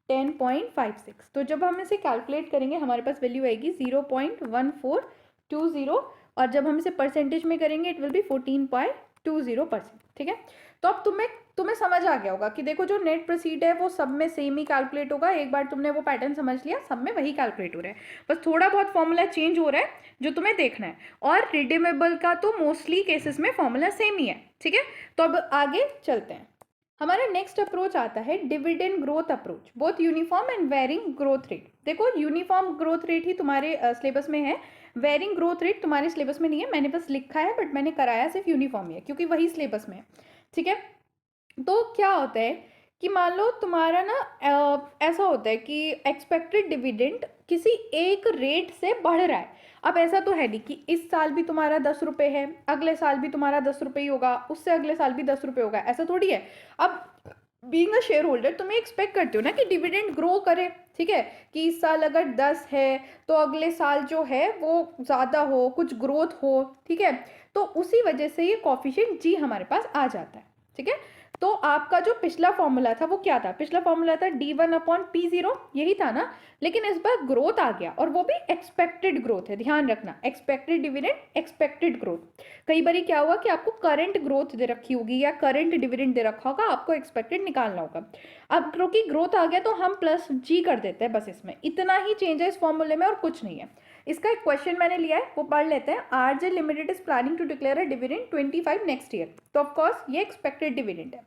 10.56। तो जब हम इसे कैलकुलेट करेंगे हमारे पास वैल्यू आएगी 0.1420, और जब हम इसे परसेंटेज में करेंगे इट विल बी 14.20%, ठीक है। तो अब तुम्हें समझ आ गया होगा कि देखो जो नेट प्रोसीड है वो सब में सेम ही कैलकुलेट होगा, एक बार तुमने वो पैटर्न समझ लिया, सब में वही कैलकुलेट हो रहा है, बस थोड़ा बहुत फॉर्मूला चेंज हो रहा है जो तुम्हें देखना है। और रिडीमेबल का तो मोस्टली केसेस में फॉर्मूला सेम ही है, ठीक है। तो अब आगे चलते हैं। हमारा नेक्स्ट अप्रोच आता है dividend growth approach, both uniform and varying growth rate. देखो यूनिफॉर्म ग्रोथ रेट ही तुम्हारे सिलेबस में है, वेरिंग ग्रोथ रेट तुम्हारे सिलेबस में नहीं है, मैंने बस लिखा है बट मैंने कराया सिर्फ यूनिफॉर्म ही है क्योंकि वही सिलेबस में है, ठीक है। तो क्या होता है कि मान लो तुम्हारा ना ऐसा होता है कि एक्सपेक्टेड डिविडेंड किसी एक रेट से बढ़ रहा है। अब ऐसा तो है नहीं कि इस साल भी तुम्हारा 10 रुपये है, अगले साल भी तुम्हारा 10 रुपये ही होगा, उससे अगले साल भी 10 रुपये होगा, ऐसा थोड़ी है। अब बीइंग अ शेयर होल्डर तुम्हें एक्सपेक्ट करते हो ना कि डिविडेंड ग्रो करे, ठीक है, कि इस साल अगर 10 है तो अगले साल जो है वो ज़्यादा हो, कुछ ग्रोथ हो, ठीक है। तो उसी वजह से ये कॉफिशिएंट जी हमारे पास आ जाता है, ठीक है। तो आपका जो पिछला फॉर्मूला था वो क्या था, पिछला फॉर्मूला था D1 अपॉन P0, यही था ना, लेकिन इस बार ग्रोथ आ गया और वो भी एक्सपेक्टेड ग्रोथ है, ध्यान रखना, एक्सपेक्टेड डिविडेंड एक्सपेक्टेड ग्रोथ। कई बार क्या हुआ कि आपको करंट ग्रोथ दे रखी होगी या करंट डिविडेंड दे रखा होगा, आपको एक्सपेक्टेड निकालना होगा। अब क्योंकि ग्रोथ आ गया तो हम प्लस जी कर देते हैं, बस इसमें इतना ही चेंज है इस फॉर्मूले में और कुछ नहीं है। इसका एक क्वेश्चन मैंने लिया है वो पढ़ लेते हैं। RJ limited is planning to declare a dividend 25 next year, तो ऑफकोर्स ये एक्सपेक्टेड डिविडेंड है।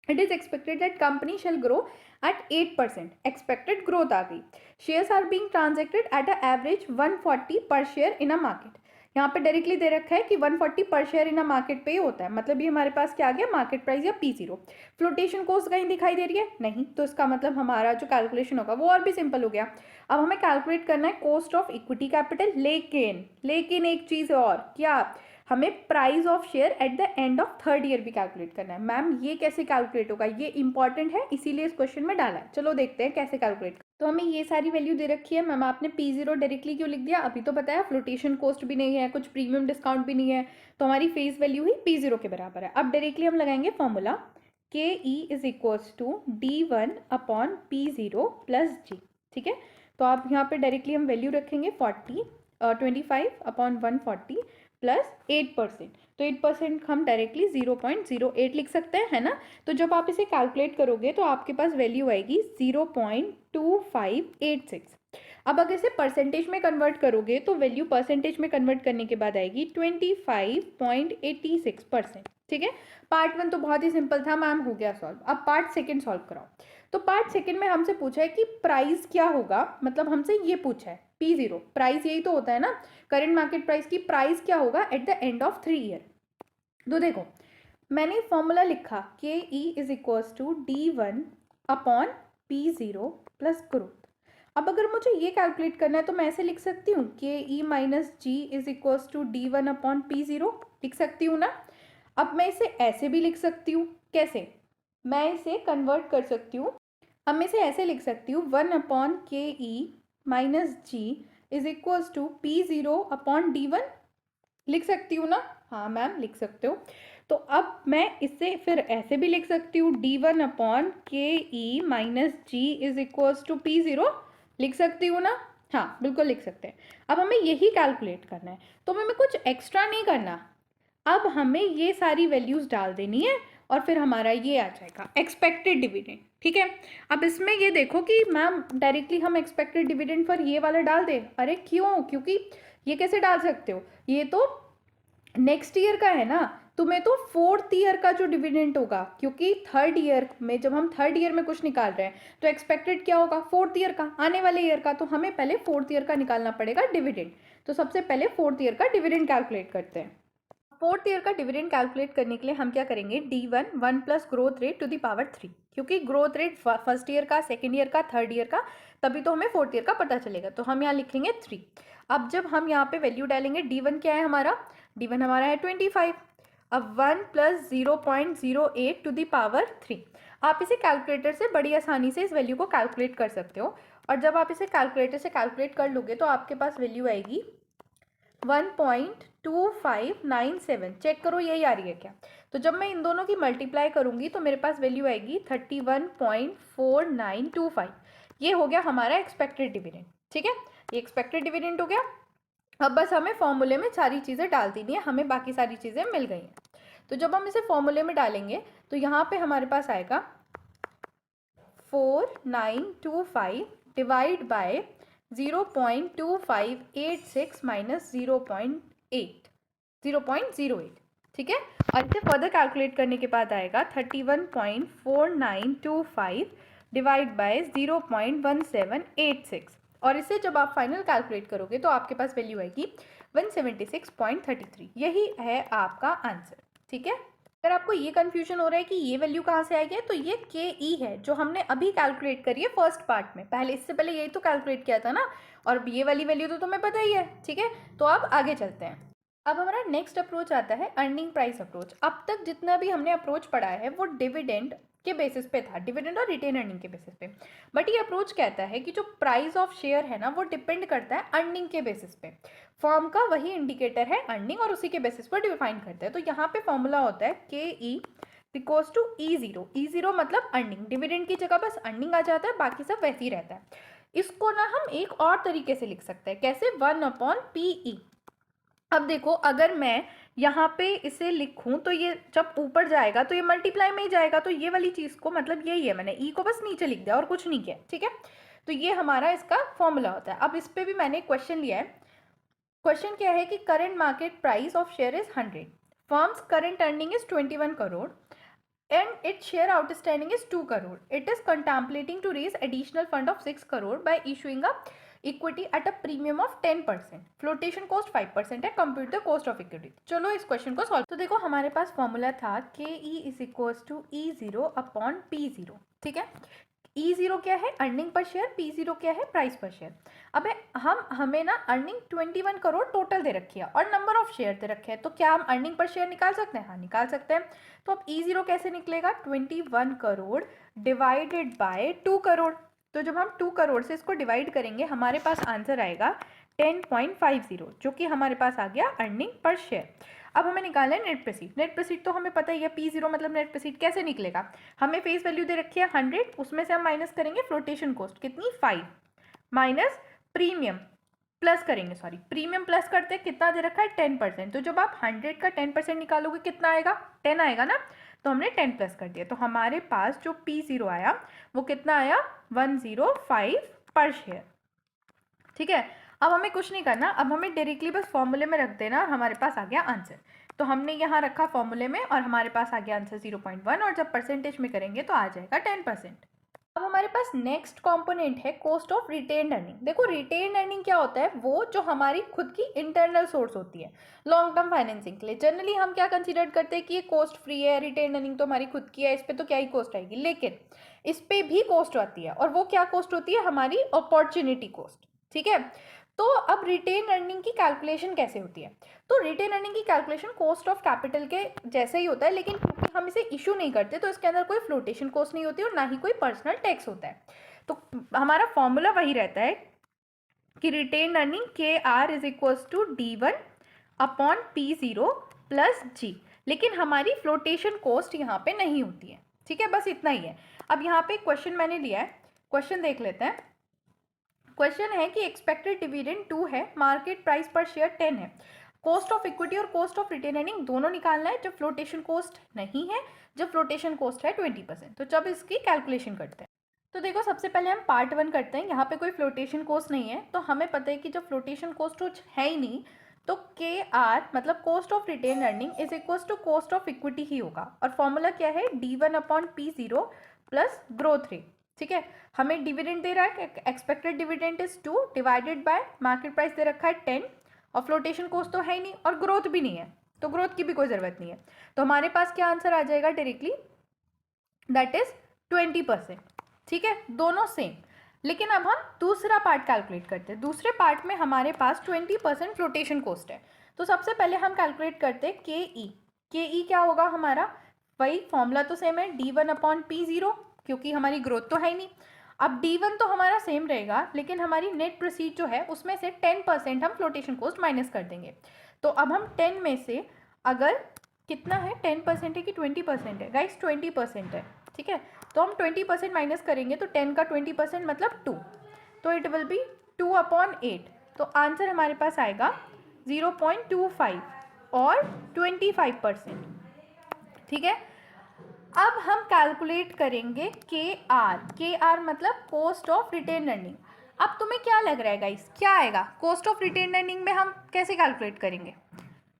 It is expected that company shall grow at 8%. Expected growth आ गई. Shares are being transacted at a average 140 per share in a market. यहाँ पे directly दे रखा है कि 140 per share in a market पे ही होता है, मतलब ये हमारे पास क्या आ गया, मार्केट प्राइस या P0. फ्लोटेशन कॉस्ट कहीं दिखाई दे रही है नहीं, तो इसका मतलब हमारा जो कैलकुलेशन होगा वो और भी सिंपल हो गया. अब हमें कैलकुलेट करना है कॉस्ट ऑफ इक्विटी कैपिटल, लेकिन एक चीज और, क्या, हमें price of share eight the end of third year भी कैलकुलेट करना है. मैम ये कैसे कैलकुलेट होगा, ये इंपॉर्टेंट है, इसीलिए इस क्वेश्चन में डाला है. चलो देखते हैं कैसे कैलकुलेट. तो हमें ये सारी वैल्यू दे रखी है. मैम आपने P0 डायरेक्टली क्यों लिख दिया, अभी तो बताया फ्लोटेशन कॉस्ट भी नहीं है, कुछ प्रीमियम डिस्काउंट भी नहीं है, तो हमारी फेस वैल्यू ही P0 के बराबर है. अब डायरेक्टली हम लगाएंगे formula KE is equals to D1 upon P0 plus G. ठीक है, तो आप यहाँ पे डायरेक्टली हम वैल्यू रखेंगे 25 अपॉन 140 प्लस 8%. तो 8% हम डायरेक्टली 0.08 लिख सकते हैं, है ना. तो जब आप इसे कैलकुलेट करोगे तो आपके पास वैल्यू आएगी 0.2586. अब अगर इसे परसेंटेज में कन्वर्ट करोगे तो वैल्यू परसेंटेज में कन्वर्ट करने के बाद आएगी 25.86%. ठीक है, पार्ट 1 तो बहुत ही सिंपल था मैम, हो गया सॉल्व. अब पार्ट सेकंड सॉल्व कराओ. तो पार्ट सेकंड में हमसे पूछा है कि प्राइस क्या होगा, मतलब हमसे ये पूछा है P0 प्राइस, यही तो होता है ना करंट मार्केट प्राइस की, प्राइस क्या होगा at the end of 3 year. तो देखो मैंने फॉर्मूला लिखा KE is equals to D1 upon P0 plus growth. अब अगर मुझे ये कैलकुलेट करना है तो मैं ऐसे लिख सकती हूँ KE minus G is equals to D1 upon P0, लिख सकती हूँ ना. अब मैं इसे ऐसे भी लिख सकती हूँ, कैसे, मैं इसे कन्वर्ट कर सकती हूँ. अब मैं इसे ऐसे लिख सकती हूँ 1 upon KE minus G is equals to P0 upon D1, लिख सकती हूँ ना. हाँ मैम लिख सकते हो. तो अब मैं इससे फिर ऐसे भी लिख सकती हूँ D1 upon KE minus G is equals to P0, लिख सकती हूँ ना. हाँ बिल्कुल लिख सकते हैं. अब हमें यही कैलकुलेट करना है, तो हमें कुछ एक्स्ट्रा नहीं करना. अब हमें ये सारी वैल्यूज डाल देनी है और फिर हमारा ये आ जाएगा एक्सपेक्टेड डिविडेंड. ठीक है, अब इसमें ये देखो कि मैम डायरेक्टली हम एक्सपेक्टेड डिविडेंड पर ये वाला डाल दें. अरे क्यों, क्योंकि ये कैसे डाल सकते हो, ये तो नेक्स्ट ईयर का है ना, तुम्हें तो फोर्थ ईयर का जो डिविडेंड होगा, क्योंकि थर्ड ईयर में जब हम थर्ड ईयर में कुछ निकाल रहे हैं तो एक्सपेक्टेड क्या होगा, फोर्थ ईयर का, आने वाले ईयर का. तो हमें पहले फोर्थ ईयर का निकालना पड़ेगा डिविडेंड. तो सबसे पहले फोर्थ ईयर का डिविडेंड कैलकुलेट करते हैं. फोर्थ ईयर का डिविडेंड कैलकुलेट करने के लिए हम क्या करेंगे, D1 1 plus growth rate to the power 3, क्योंकि ग्रोथ रेट फर्स्ट ईयर का, सेकेंड ईयर का, थर्ड ईयर का, तभी तो हमें फोर्थ ईयर का पता चलेगा. तो हम यहाँ लिखेंगे 3. अब जब हम यहाँ पे वैल्यू डालेंगे, D1 क्या है हमारा, D1 हमारा है 25. अब 1 प्लस 0.08 टू द पावर 3. आप इसे कैलकुलेटर से बड़ी आसानी से इस वैल्यू को कैलकुलेट कर सकते हो. और जब आप इसे कैलकुलेटर से कैलकुलेट कर लोगे तो आपके पास वैल्यू आएगी 1.2597. चेक करो यही आ रही है क्या. तो जब मैं इन दोनों की मल्टीप्लाई करूंगी तो मेरे पास वैल्यू आएगी 31.4925. ये हो गया हमारा एक्सपेक्टेड डिविडेंड. ठीक है, ये एक्सपेक्टेड डिविडेंड हो गया. अब बस हमें फॉर्मूले में सारी चीज़ें डाल देनी है, हमें बाकी सारी चीज़ें मिल गई हैं. तो जब हम इसे फॉर्मूले में डालेंगे तो यहाँ पे हमारे पास आएगा 4925 डिवाइड बाय 0.2586 माइनस 0.08. ठीक है, और इसे फर्दर कैलकुलेट करने के बाद आएगा 31.4925 डिवाइड बाय 0.1786. और इसे जब आप फाइनल कैलकुलेट करोगे तो आपके पास वैल्यू आएगी 176.33. यही है आपका आंसर. ठीक है, अगर आपको ये कंफ्यूजन हो रहा है कि ये वैल्यू कहाँ से आई है, तो ये KE है जो हमने अभी कैलकुलेट करी है फर्स्ट पार्ट में. पहले, इससे पहले यही तो कैलकुलेट किया था ना, और ये वाली वैल्यू तो तुम्हें पता ही है. ठीक है, तो अब आगे चलते हैं. अब हमारा नेक्स्ट अप्रोच आता है अर्निंग प्राइस अप्रोच. अब तक जितना भी हमने अप्रोच पढ़ा है वो डिविडेंड के बेसिस पे था, डिविडेंड और रिटेन अर्निंग के बेसिस पे. बट ये अप्रोच कहता है कि जो प्राइस ऑफ शेयर है ना वो डिपेंड करता है अर्निंग के बेसिस पे. फर्म का वही इंडिकेटर है अर्निंग, और उसी के बेसिस पर डिफाइन करता है. तो यहाँ पे फॉर्मूला होता है KE equals to E0. E0 मतलब अर्निंग, डिविडेंड की जगह बस अर्निंग आ जाता है, बाकी सब वैसे ही रहता है. इसको ना हम एक और तरीके से लिख सकते हैं, कैसे, 1 अपॉन PE. अब देखो अगर मैं यहाँ पे इसे लिखूं तो ये जब ऊपर जाएगा तो ये मल्टीप्लाई में ही जाएगा, तो ये वाली चीज़ को, मतलब यही है, मैंने E को बस नीचे लिख दिया और कुछ नहीं किया. ठीक है, तो ये हमारा इसका फॉर्मूला होता है. अब इस पर भी मैंने क्वेश्चन लिया है. क्वेश्चन क्या है कि current market price of share is 100, firms current earning is 21 crore, and its share outstanding is 2 crore. It is contemplating to raise additional fund of 6 crore by issuing a equity at a premium of 10%. Flotation cost 5% है. Compute the cost of equity. चलो इस question को solve. तो देखो हमारे पास formula था K E is equals to E0 upon P0. ठीक है. E0 क्या है? Earning per share. P0 क्या है? प्राइस पर शेयर. अब हमें ना अर्निंग 21 करोड़ टोटल दे रखी है और नंबर ऑफ शेयर दे रखे हैं. तो क्या हम अर्निंग पर शेयर निकाल सकते हैं? हाँ, निकाल सकते हैं. तो अब E0 कैसे निकलेगा? 21 करोड़ डिवाइडेड बाय 2 करोड़. तो जब हम 2 करोड़ से इसको डिवाइड करेंगे हमारे पास आंसर आएगा 10.50, जो कि हमारे पास आ गया अर्निंग पर शेयर. अब हमें निकालना है नेट प्रोसीड. नेट प्रोसीड तो हमें पता ही है, P0 मतलब नेट प्रोसीड. कैसे निकलेगा? हमें फेस वैल्यू दे रखी है 100, उसमें से हम माइनस करेंगे फ्लोटेशन कॉस्ट. कितनी? 5 माइनस प्रीमियम प्लस करेंगे, सॉरी प्रीमियम प्लस करते कितना दे रखा है? 10%. तो जब आप 100 का 10% निकालोगे कितना आएगा? 10 आएगा ना. तो हमने 10 प्लस कर दिया. तो हमारे पास जो P0 आया वो कितना आया? 105 पर शेयर. ठीक है. अब हमें कुछ नहीं करना, अब हमें डायरेक्टली बस फॉर्मूले में रख देना और हमारे पास आ गया आंसर. तो हमने यहाँ रखा फॉर्मूले में और हमारे पास आ गया आंसर 0.1 और जब परसेंटेज में करेंगे तो आ जाएगा 10%. अब हमारे पास नेक्स्ट कंपोनेंट है कॉस्ट ऑफ रिटेन्ड अर्निंग. देखो रिटेन्ड अर्निंग क्या होता है? वो जो हमारी खुद की इंटरनल सोर्स होती है लॉन्ग टर्म फाइनेंसिंग के लिए. जनरली हम क्या कंसीडर करते हैं कि ये कॉस्ट फ्री है, रिटेन्ड अर्निंग तो हमारी खुद की है, इस पर तो क्या ही कॉस्ट आएगी. लेकिन इस पर भी कॉस्ट आती है और वो क्या कॉस्ट होती है? हमारी अपॉर्चुनिटी कॉस्ट. ठीक है. तो अब रिटेन अर्निंग की कैलकुलेशन कैसे होती है? तो रिटेन अर्निंग की कैलकुलेशन कॉस्ट ऑफ कैपिटल के जैसे ही होता है, लेकिन क्योंकि हम इसे इशू नहीं करते तो इसके अंदर कोई फ्लोटेशन कॉस्ट नहीं होती और ना ही कोई पर्सनल टैक्स होता है. तो हमारा फॉर्मूला वही रहता है कि retained earning KR is equals to D1 upon P0 plus G. लेकिन हमारी फ्लोटेशन कॉस्ट यहाँ पे नहीं होती है. ठीक है, बस इतना ही है. अब यहाँ पे क्वेश्चन मैंने लिया है, क्वेश्चन देख लेते हैं. क्वेश्चन है कि एक्सपेक्टेड डिविडेंड 2 है, मार्केट प्राइस पर शेयर 10 है. कॉस्ट ऑफ इक्विटी और कॉस्ट ऑफ रिटेन अर्निंग दोनों निकालना है जब फ्लोटेशन कॉस्ट नहीं है, जब फ्लोटेशन कॉस्ट है 20%. तो जब इसकी कैलकुलेशन करते हैं तो देखो सबसे पहले हम पार्ट 1 करते हैं. यहाँ पे कोई फ्लोटेशन कॉस्ट नहीं है तो हमें पता है कि जब फ्लोटेशन कॉस्ट कुछ है ही नहीं तो KR मतलब cost of retain earning is equals to cost of equity ही होगा. और फॉर्मूला क्या है? D1 upon P0 plus growth rate. ठीक है. हमें डिविडेंड दे रहा है, expected dividend is 2 divided by market price दे रखा है 10 और फ्लोटेशन कॉस्ट तो है ही नहीं और ग्रोथ भी नहीं है तो ग्रोथ की भी कोई ज़रूरत नहीं है. तो हमारे पास क्या आंसर आ जाएगा डायरेक्टली? That is 20%. ठीक है, दोनों सेम. लेकिन अब हम दूसरा पार्ट कैलकुलेट करते हैं. दूसरे पार्ट में हमारे पास 20% फ्लोटेशन कॉस्ट है. तो सबसे पहले हम कैलकुलेट करते हैं KE क्या होगा हमारा? वही फॉर्मूला तो सेम है, D1 अपॉन P0, क्योंकि हमारी ग्रोथ तो है ही नहीं. अब D1 तो हमारा सेम रहेगा लेकिन हमारी नेट प्रोसीड जो है उसमें से 10% हम फ्लोटेशन कॉस्ट माइनस कर देंगे. तो अब हम 10 में से अगर कितना है? 10% है कि 20% है? गाइस 20% है. ठीक है. तो हम 20% माइनस करेंगे तो 10 का 20% मतलब 2. तो इट विल बी 2 अपॉन 8. तो आंसर हमारे पास आएगा 0.25 और 25%. ठीक है. अब हम कैलकुलेट करेंगे KR मतलब कॉस्ट ऑफ रिटेन अर्निंग. अब तुम्हें क्या लग रहा है गाइस, क्या आएगा? कॉस्ट ऑफ रिटेन अर्निंग में हम कैसे कैलकुलेट करेंगे?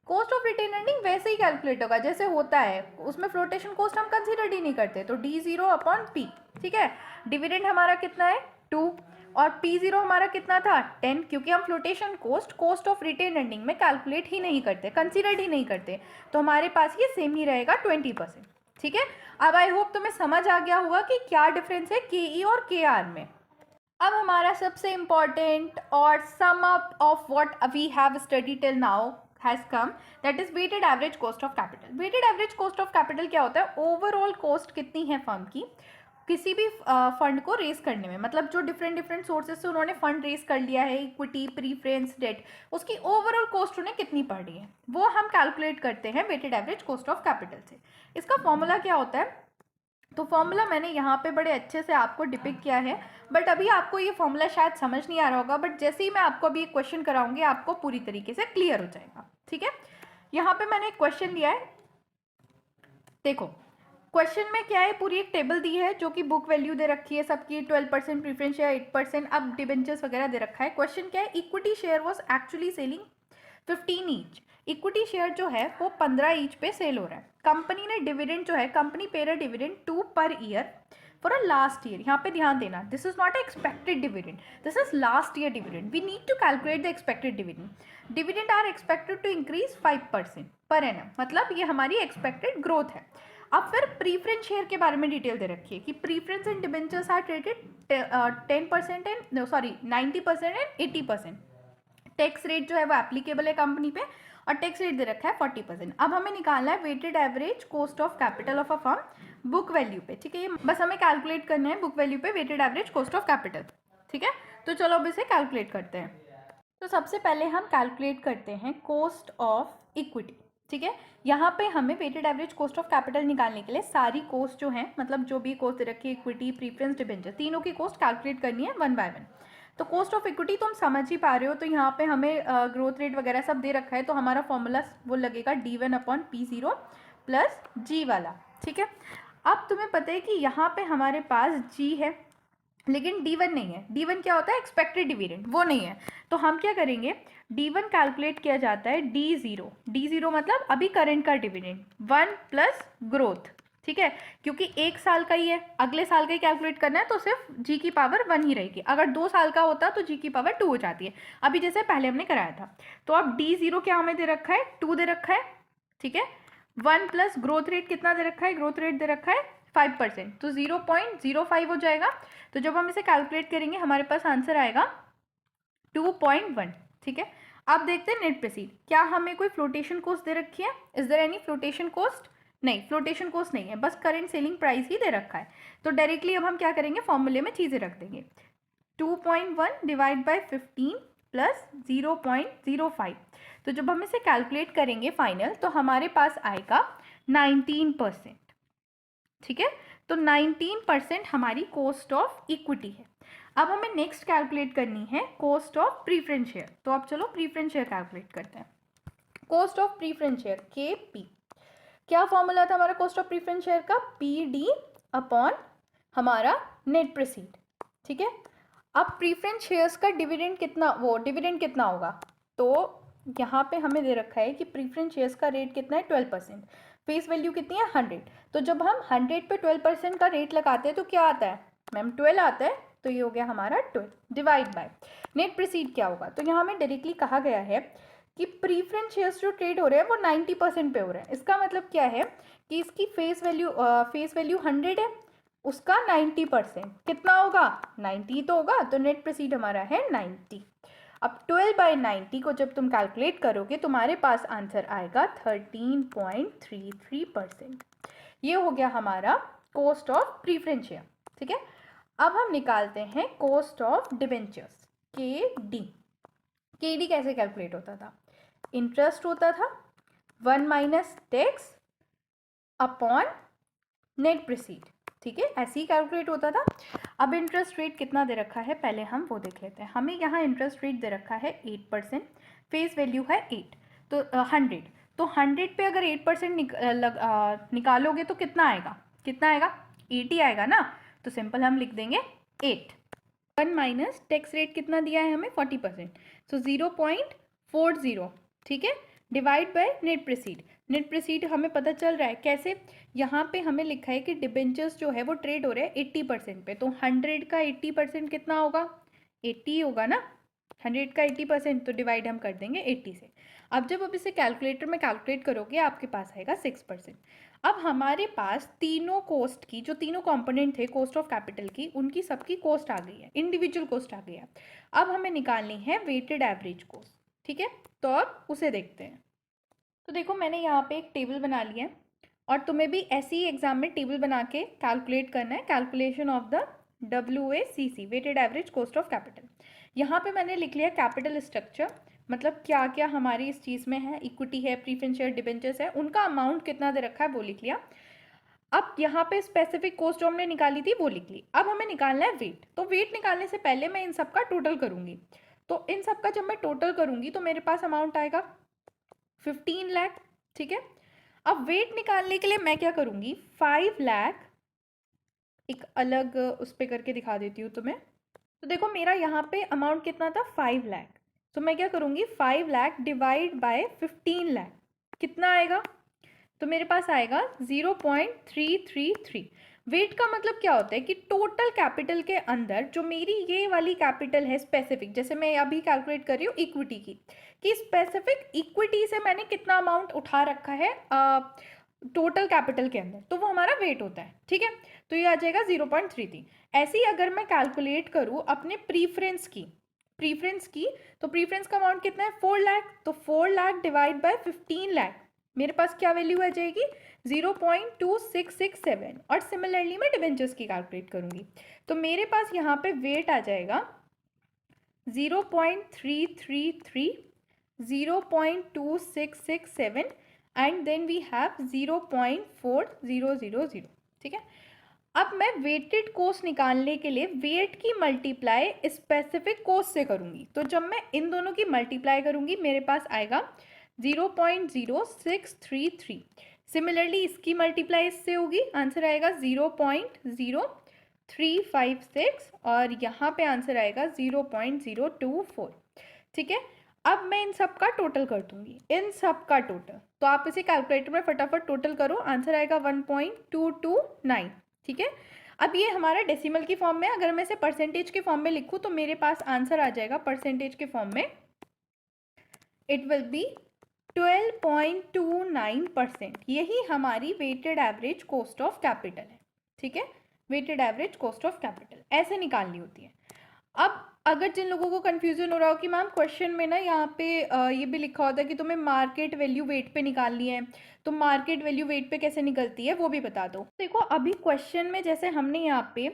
कॉस्ट ऑफ रिटेन अर्निंग वैसे ही कैलकुलेट होगा जैसे होता है, उसमें फ्लोटेशन कॉस्ट हम कंसीडर ही नहीं करते. तो D0 अपॉन P. ठीक है. डिविडेंड हमारा कितना है? 2 और P0 हमारा कितना था? 10, क्योंकि हम flotation cost of retain earning में कैलकुलेट ही नहीं करते, कंसीडर ही नहीं करते. तो हमारे पास ये सेम ही रहेगा 20%. ठीक है. अब आई होप तुम्हें समझ आ गया होगा कि क्या डिफरेंस है KE और KR में. अब हमारा सबसे इम्पॉर्टेंट और sum up of what we have study till now has come, that is weighted average cost of capital. Weighted average cost of capital क्या होता है? ओवरऑल कॉस्ट कितनी है फर्म की किसी भी फंड को रेस करने में, मतलब जो डिफरेंट सोर्सेज से उन्होंने फंड रेस कर लिया है, इक्विटी, प्रीफरेंस, डेट, उसकी ओवरऑल कॉस्ट उन्हें कितनी पड़ रही है वो हम कैलकुलेट करते हैं weighted average cost of capital से. इसका फॉर्मूला क्या होता है? तो फॉर्मूला मैंने यहाँ पे बड़े अच्छे से आपको डिपिक्ट किया है, बट अभी आपको ये फॉर्मूला शायद समझ नहीं आ रहा होगा, बट जैसे ही मैं आपको अभी एक क्वेश्चन कराऊंगी आपको पूरी तरीके से क्लियर हो जाएगा. ठीक है. यहाँ पे मैंने एक क्वेश्चन लिया है. देखो क्वेश्चन में क्या है, पूरी एक टेबल दी है जो कि बुक वैल्यू दे रखी है सबकी, 12% प्रीफरेंस या 8%, अब डिबेंचर्स वगैरह दे रखा है. क्वेश्चन क्या है? Equity share was actually selling 15 each. Equity share जो है वो 15 ईच पे सेल हो रहा है। कंपनी ने डिविडेंड जो है, कंपनी पे रहा dividend 2 per year for a last year. यहाँ पे ध्यान देना, this is not expected dividend, this is last year dividend. We need to calculate the expected dividend. Dividend are expected to increase 5% per annum, मतलब ये हमारी expected growth है। अब फिर प्रीफरेंस शेयर के बारे में डिटेल दे रखी है कि preference and debentures are traded 10% and 90% and 80%। Tax rate जो है वो एप्लीकेबल है कंपनी पे, और टैक्स रेट दे रखा है 40%। अब हमें निकालना है weighted average cost of capital of a firm book value पे, ठीक है। ये बस हमें कैलकुलेट करना है बुक वैल्यू पे weighted average cost of capital, ठीक है। तो चलो अब इसे कैलकुलेट करते हैं। तो सबसे पहले हम कैलकुलेट करते हैं कॉस्ट ऑफ इक्विटी, ठीक है। यहाँ पे हमें weighted average cost of capital निकालने के लिए सारी कॉस्ट जो है, मतलब जो भी कॉस्ट दे रखी है, इक्विटी, प्रीफरेंस, डिबेंचर, तीनों की कॉस्ट कैलकुलेट करनी है वन बाय वन। तो कॉस्ट ऑफ इक्विटी तुम समझ ही पा रहे हो, तो यहाँ पे हमें ग्रोथ रेट वगैरह सब दे रखा है, तो हमारा फॉर्मूला वो लगेगा D1/P0 प्लस G वाला, ठीक है। अब तुम्हें पता है कि यहाँ पे हमारे पास G है लेकिन D1 नहीं है। D1 क्या होता है? एक्सपेक्टेड डिविडेंड, वो नहीं है। तो हम क्या करेंगे, D1 कैलकुलेट किया जाता है D0 मतलब अभी करंट का डिविडेंड 1 प्लस ग्रोथ, ठीक है। क्योंकि एक साल का ही है, अगले साल का ही कैलकुलेट करना है, तो सिर्फ G की पावर 1 ही रहेगी। अगर 2 साल का होता तो G की पावर 2 हो जाती है, अभी जैसे पहले हमने कराया था। तो अब D0 क्या हमें दे रखा है? 2 दे रखा है, ठीक है। 1 प्लस ग्रोथ रेट कितना दे रखा है? ग्रोथ रेट दे रखा है 5%, तो 0.05 हो जाएगा। तो जब हम इसे कैलकुलेट करेंगे हमारे पास आंसर आएगा 2.1, ठीक है। अब देखते हैं नेट प्रोसीड। क्या हमें कोई फ्लोटेशन कॉस्ट दे रखी है? Is there any flotation cost? नहीं, फ्लोटेशन कॉस्ट नहीं है, बस करंट सेलिंग प्राइस ही दे रखा है। तो डायरेक्टली अब हम क्या करेंगे, फॉर्मूले में चीज़ें रख देंगे। 2.1 डिवाइड बाई 15 प्लस 0.05। तो जब हम इसे कैलकुलेट करेंगे फाइनल, तो हमारे पास आएगा 19%, ठीक है। तो 19% हमारी कॉस्ट ऑफ इक्विटी है। अब हमें नेक्स्ट कैलकुलेट करनी है कॉस्ट ऑफ प्रीफरेंस शेयर। तो अब चलो प्रीफरेंस शेयर कैलकुलेट करते हैं। Cost of preference share KP, क्या फॉर्मूला था हमारा कॉस्ट ऑफ प्रीफरेंस शेयर का? PD अपॉन हमारा नेट प्रोसीड, ठीक है। अब प्रीफरेंस शेयर्स का डिविडेंड कितना, वो डिविडेंड कितना होगा? तो यहाँ पे हमें दे रखा है कि प्रीफरेंस शेयर्स का रेट कितना है? 12%। फेस वैल्यू कितनी है? 100। तो जब हम 100 पे 12% का रेट लगाते हैं तो क्या आता है मैम? 12 आता है। तो ये हो गया हमारा 12 डिवाइड बाय नेट प्रोसीड क्या होगा? तो यहाँ हमें डायरेक्टली कहा गया है कि प्रीफरेंस शेयर्स जो ट्रेड हो रहे हैं वो 90% पे हो रहे हैं। इसका मतलब क्या है कि इसकी फेस वैल्यू 100 है, उसका 90% कितना होगा? 90 तो होगा, तो नेट प्रोसीड हमारा है 90। अब 12/90 को जब तुम कैलकुलेट करोगे तुम्हारे पास आंसर आएगा 13.33%। ये हो गया हमारा कॉस्ट ऑफ प्रीफरेंस शेयर, ठीक है। अब हम निकालते हैं cost of debentures KD। KD कैसे कैलकुलेट होता था? इंटरेस्ट होता था 1 minus tax upon net proceed, ठीक है, ऐसे ही कैलकुलेट होता था। अब इंटरेस्ट रेट कितना दे रखा है पहले हम वो देख लेते हैं। हमें यहाँ इंटरेस्ट रेट दे रखा है 8%, फेस वैल्यू है 8, तो 100। तो 100 पे अगर 8% निकालोगे तो कितना आएगा? कितना आएगा? 80 आएगा ना। तो सिंपल हम लिख देंगे 8। 1 माइनस टैक्स रेट कितना दिया है हमें? 40%, सो 0.40, ठीक है, divide by net proceed. Net proceed हमें पता चल रहा है कैसे? यहाँ पे हमें लिखा है कि डिबेंचर्स जो है वो ट्रेड हो रहे हैं 80% पे, तो 100 का 80% कितना होगा? 80 होगा ना। 100 का 80%, तो डिवाइड हम कर देंगे 80 से। अब जब आप इसे कैलकुलेटर में कैलकुलेट करोगे आपके पास आएगा 6%। अब हमारे पास तीनों कॉस्ट की, जो तीनों कंपोनेंट थे कॉस्ट ऑफ कैपिटल की, उनकी सबकी कॉस्ट आ गई है, इंडिविजुअल कॉस्ट आ गई है। अब हमें निकालनी है वेटेड एवरेज कॉस्ट, ठीक है। तो अब उसे देखते हैं। तो देखो मैंने यहाँ पे एक टेबल बना लिया है, और तुम्हें भी ऐसे ही एग्जाम में टेबल बना के कैलकुलेट करना है, calculation of the WACC, weighted average cost of capital. यहाँ पे मैंने लिख लिया कैपिटल स्ट्रक्चर, मतलब क्या क्या हमारी इस चीज़ में है, इक्विटी है, प्रीफरेंस शेयर, डिबेंचर्स है, उनका अमाउंट कितना दे रखा है वो लिख लिया। अब यहाँ पे स्पेसिफिक कॉस्ट जो हमने निकाली थी वो लिख ली। अब हमें निकालना है वेट। तो वेट निकालने से पहले मैं इन सब का टोटल करूँगी। तो इन सब का जब मैं टोटल करूँगी तो मेरे पास अमाउंट आएगा 15 लाख, ठीक है। अब वेट निकालने के लिए मैं क्या करूँगी, 5 लाख एक अलग उस पर करके दिखा देती हूँ तुम्हें। तो देखो मेरा यहाँ पे अमाउंट कितना था? 5 लाख, तो मैं क्या करूँगी 5 लाख डिवाइड बाय 15 लाख, कितना आएगा? तो मेरे पास आएगा 0.333। वेट का मतलब क्या होता है कि टोटल कैपिटल के अंदर जो मेरी ये वाली कैपिटल है स्पेसिफिक, जैसे मैं अभी कैलकुलेट कर रही हूँ इक्विटी की, कि स्पेसिफिक इक्विटी से मैंने कितना अमाउंट उठा रखा है टोटल कैपिटल के अंदर, तो वो हमारा वेट होता है। ठीक है, तो ये आ जाएगा 0.33। ऐसे ही अगर मैं कैलकुलेट करूँ अपने प्रीफरेंस की, तो प्रीफरेंस का अमाउंट कितना है 4 लाख, तो 4 लाख डिवाइड बाय 15 लाख, मेरे पास क्या वैल्यू आ जाएगी 0.2667। और सिमिलरली मैं डिबेंचर्स की कैलकुलेट करूंगी, तो मेरे पास यहाँ पे वेट आ जाएगा 0.333, 0.2667 एंड देन वी हैव 0.4000। ठीक है, अब मैं वेटेड कोस्ट निकालने के लिए वेट की मल्टीप्लाई स्पेसिफिक कोस्ट से करूंगी, तो जब मैं इन दोनों की मल्टीप्लाई करूंगी मेरे पास आएगा 0.0633। सिमिलरली इसकी मल्टीप्लाई इससे होगी, आंसर आएगा 0.0356 और यहाँ पे आंसर आएगा 0.024। ठीक है, अब मैं इन सब का टोटल कर दूंगी, इन सब का टोटल, तो आप इसे कैलकुलेटर में फटाफट टोटल करो, आंसर आएगा 1.229। ठीक है, अब ये हमारा डेसिमल की फॉर्म में, अगर मैं इसे परसेंटेज के फॉर्म में लिखूं तो मेरे पास आंसर आ जाएगा परसेंटेज के फॉर्म में, इट विल बी 12.29%। यही हमारी weighted average cost of capital है। ठीक है, weighted average cost of capital ऐसे निकालनी होती है। अब अगर जिन लोगों को कंफ्यूजन हो रहा हो कि मैम क्वेश्चन में ना यहाँ पे ये भी लिखा होता है कि तुम्हें मार्केट वैल्यू वेट पे निकालनी है, तो मार्केट वैल्यू वेट पे कैसे निकलती है वो भी बता दो। देखो अभी क्वेश्चन में जैसे हमने यहाँ पे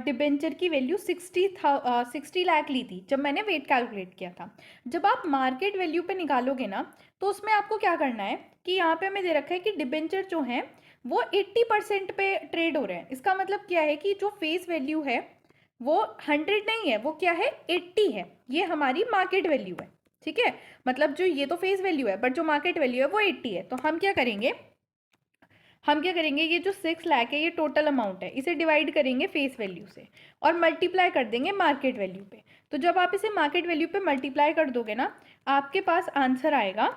डिबेंचर की वैल्यू 60 लाख ली थी जब मैंने वेट कैलकुलेट किया था। जब आप मार्केट वैल्यू पे निकालोगे ना तो उसमें आपको क्या करना है कि यहाँ पे हमें दे रखा है कि डिबेंचर जो है वो 80% पे ट्रेड हो रहे हैं। इसका मतलब क्या है कि जो फेस वैल्यू है वो 100 नहीं है, वो क्या है 80 है, ये हमारी मार्केट वैल्यू है। ठीक है, मतलब जो ये तो फेस वैल्यू है बट जो मार्केट वैल्यू है वो 80 है। तो हम क्या करेंगे, ये जो 6 लाख है ये टोटल अमाउंट है, इसे डिवाइड करेंगे फेस वैल्यू से और मल्टीप्लाई कर देंगे मार्केट वैल्यू पे। तो जब आप इसे मार्केट वैल्यू पे मल्टीप्लाई कर दोगे ना आपके पास आंसर आएगा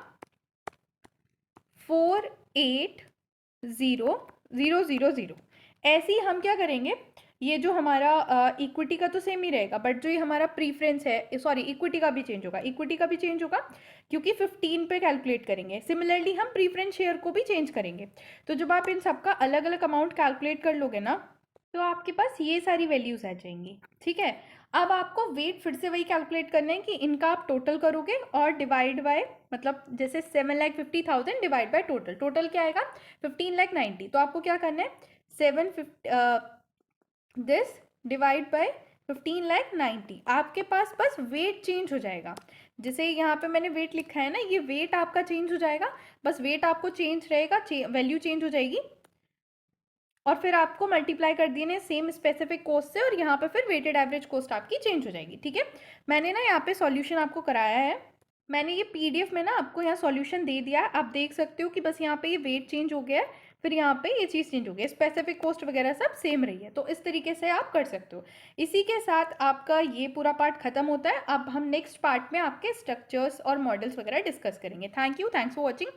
480000। ऐसे ही हम क्या करेंगे, ये जो हमारा इक्विटी का तो सेम ही रहेगा बट जो ये हमारा प्रीफरेंस है, सॉरी इक्विटी का भी चेंज होगा, क्योंकि 15 पे कैलकुलेट करेंगे। सिमिलरली हम प्रीफरेंस शेयर को भी चेंज करेंगे। तो जब आप इन सबका अलग अलग अमाउंट कैलकुलेट कर लोगे ना तो आपके पास ये सारी वैल्यूज आ जाएंगी। ठीक है, अब आपको वेट फिर से वही कैलकुलेट करना है कि इनका आप टोटल करोगे और डिवाइड बाय, मतलब जैसे 7,50,000 डिवाइड बाय टोटल क्या आएगा 15,90,000। तो आपको क्या करना है 750 दिस डिवाइड बाय 15,90,000। आपके पास बस वेट चेंज हो जाएगा, जैसे यहाँ पे मैंने वेट लिखा है ना, ये वेट आपका चेंज हो जाएगा, बस वेट आपको चेंज रहेगा, वैल्यू चेंज हो जाएगी और फिर आपको मल्टीप्लाई कर दिए सेम स्पेसिफिक कॉस्ट से और यहाँ पे फिर वेटेड एवरेज कॉस्ट आपकी चेंज हो जाएगी। ठीक है, मैंने ना यहाँ पे सॉल्यूशन आपको कराया है, मैंने ये पीडीएफ में ना आपको यहाँ सॉल्यूशन दे दिया है, आप देख सकते हो कि बस यहाँ पे ये वेट चेंज हो गया है, फिर यहाँ पे ये चीज़ चेंज हो गई है, स्पेसिफिक कॉस्ट वगैरह सब सेम रही है। तो इस तरीके से आप कर सकते हो। इसी के साथ आपका ये पूरा पार्ट खत्म होता है। अब हम नेक्स्ट पार्ट में आपके स्ट्रक्चर्स और मॉडल्स वगैरह डिस्कस करेंगे। Thank you, thanks for watching.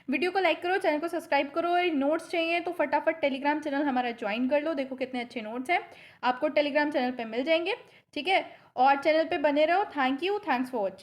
Video को लाइक करो, चैनल को सब्सक्राइब करो और नोट्स चाहिए तो फटाफट टेलीग्राम चैनल हमारा ज्वाइन कर लो। देखो कितने अच्छे नोट्स हैं, आपको टेलीग्राम चैनल पे मिल जाएंगे। ठीक है, और चैनल पे बने रहो। Thank you, thanks for watching.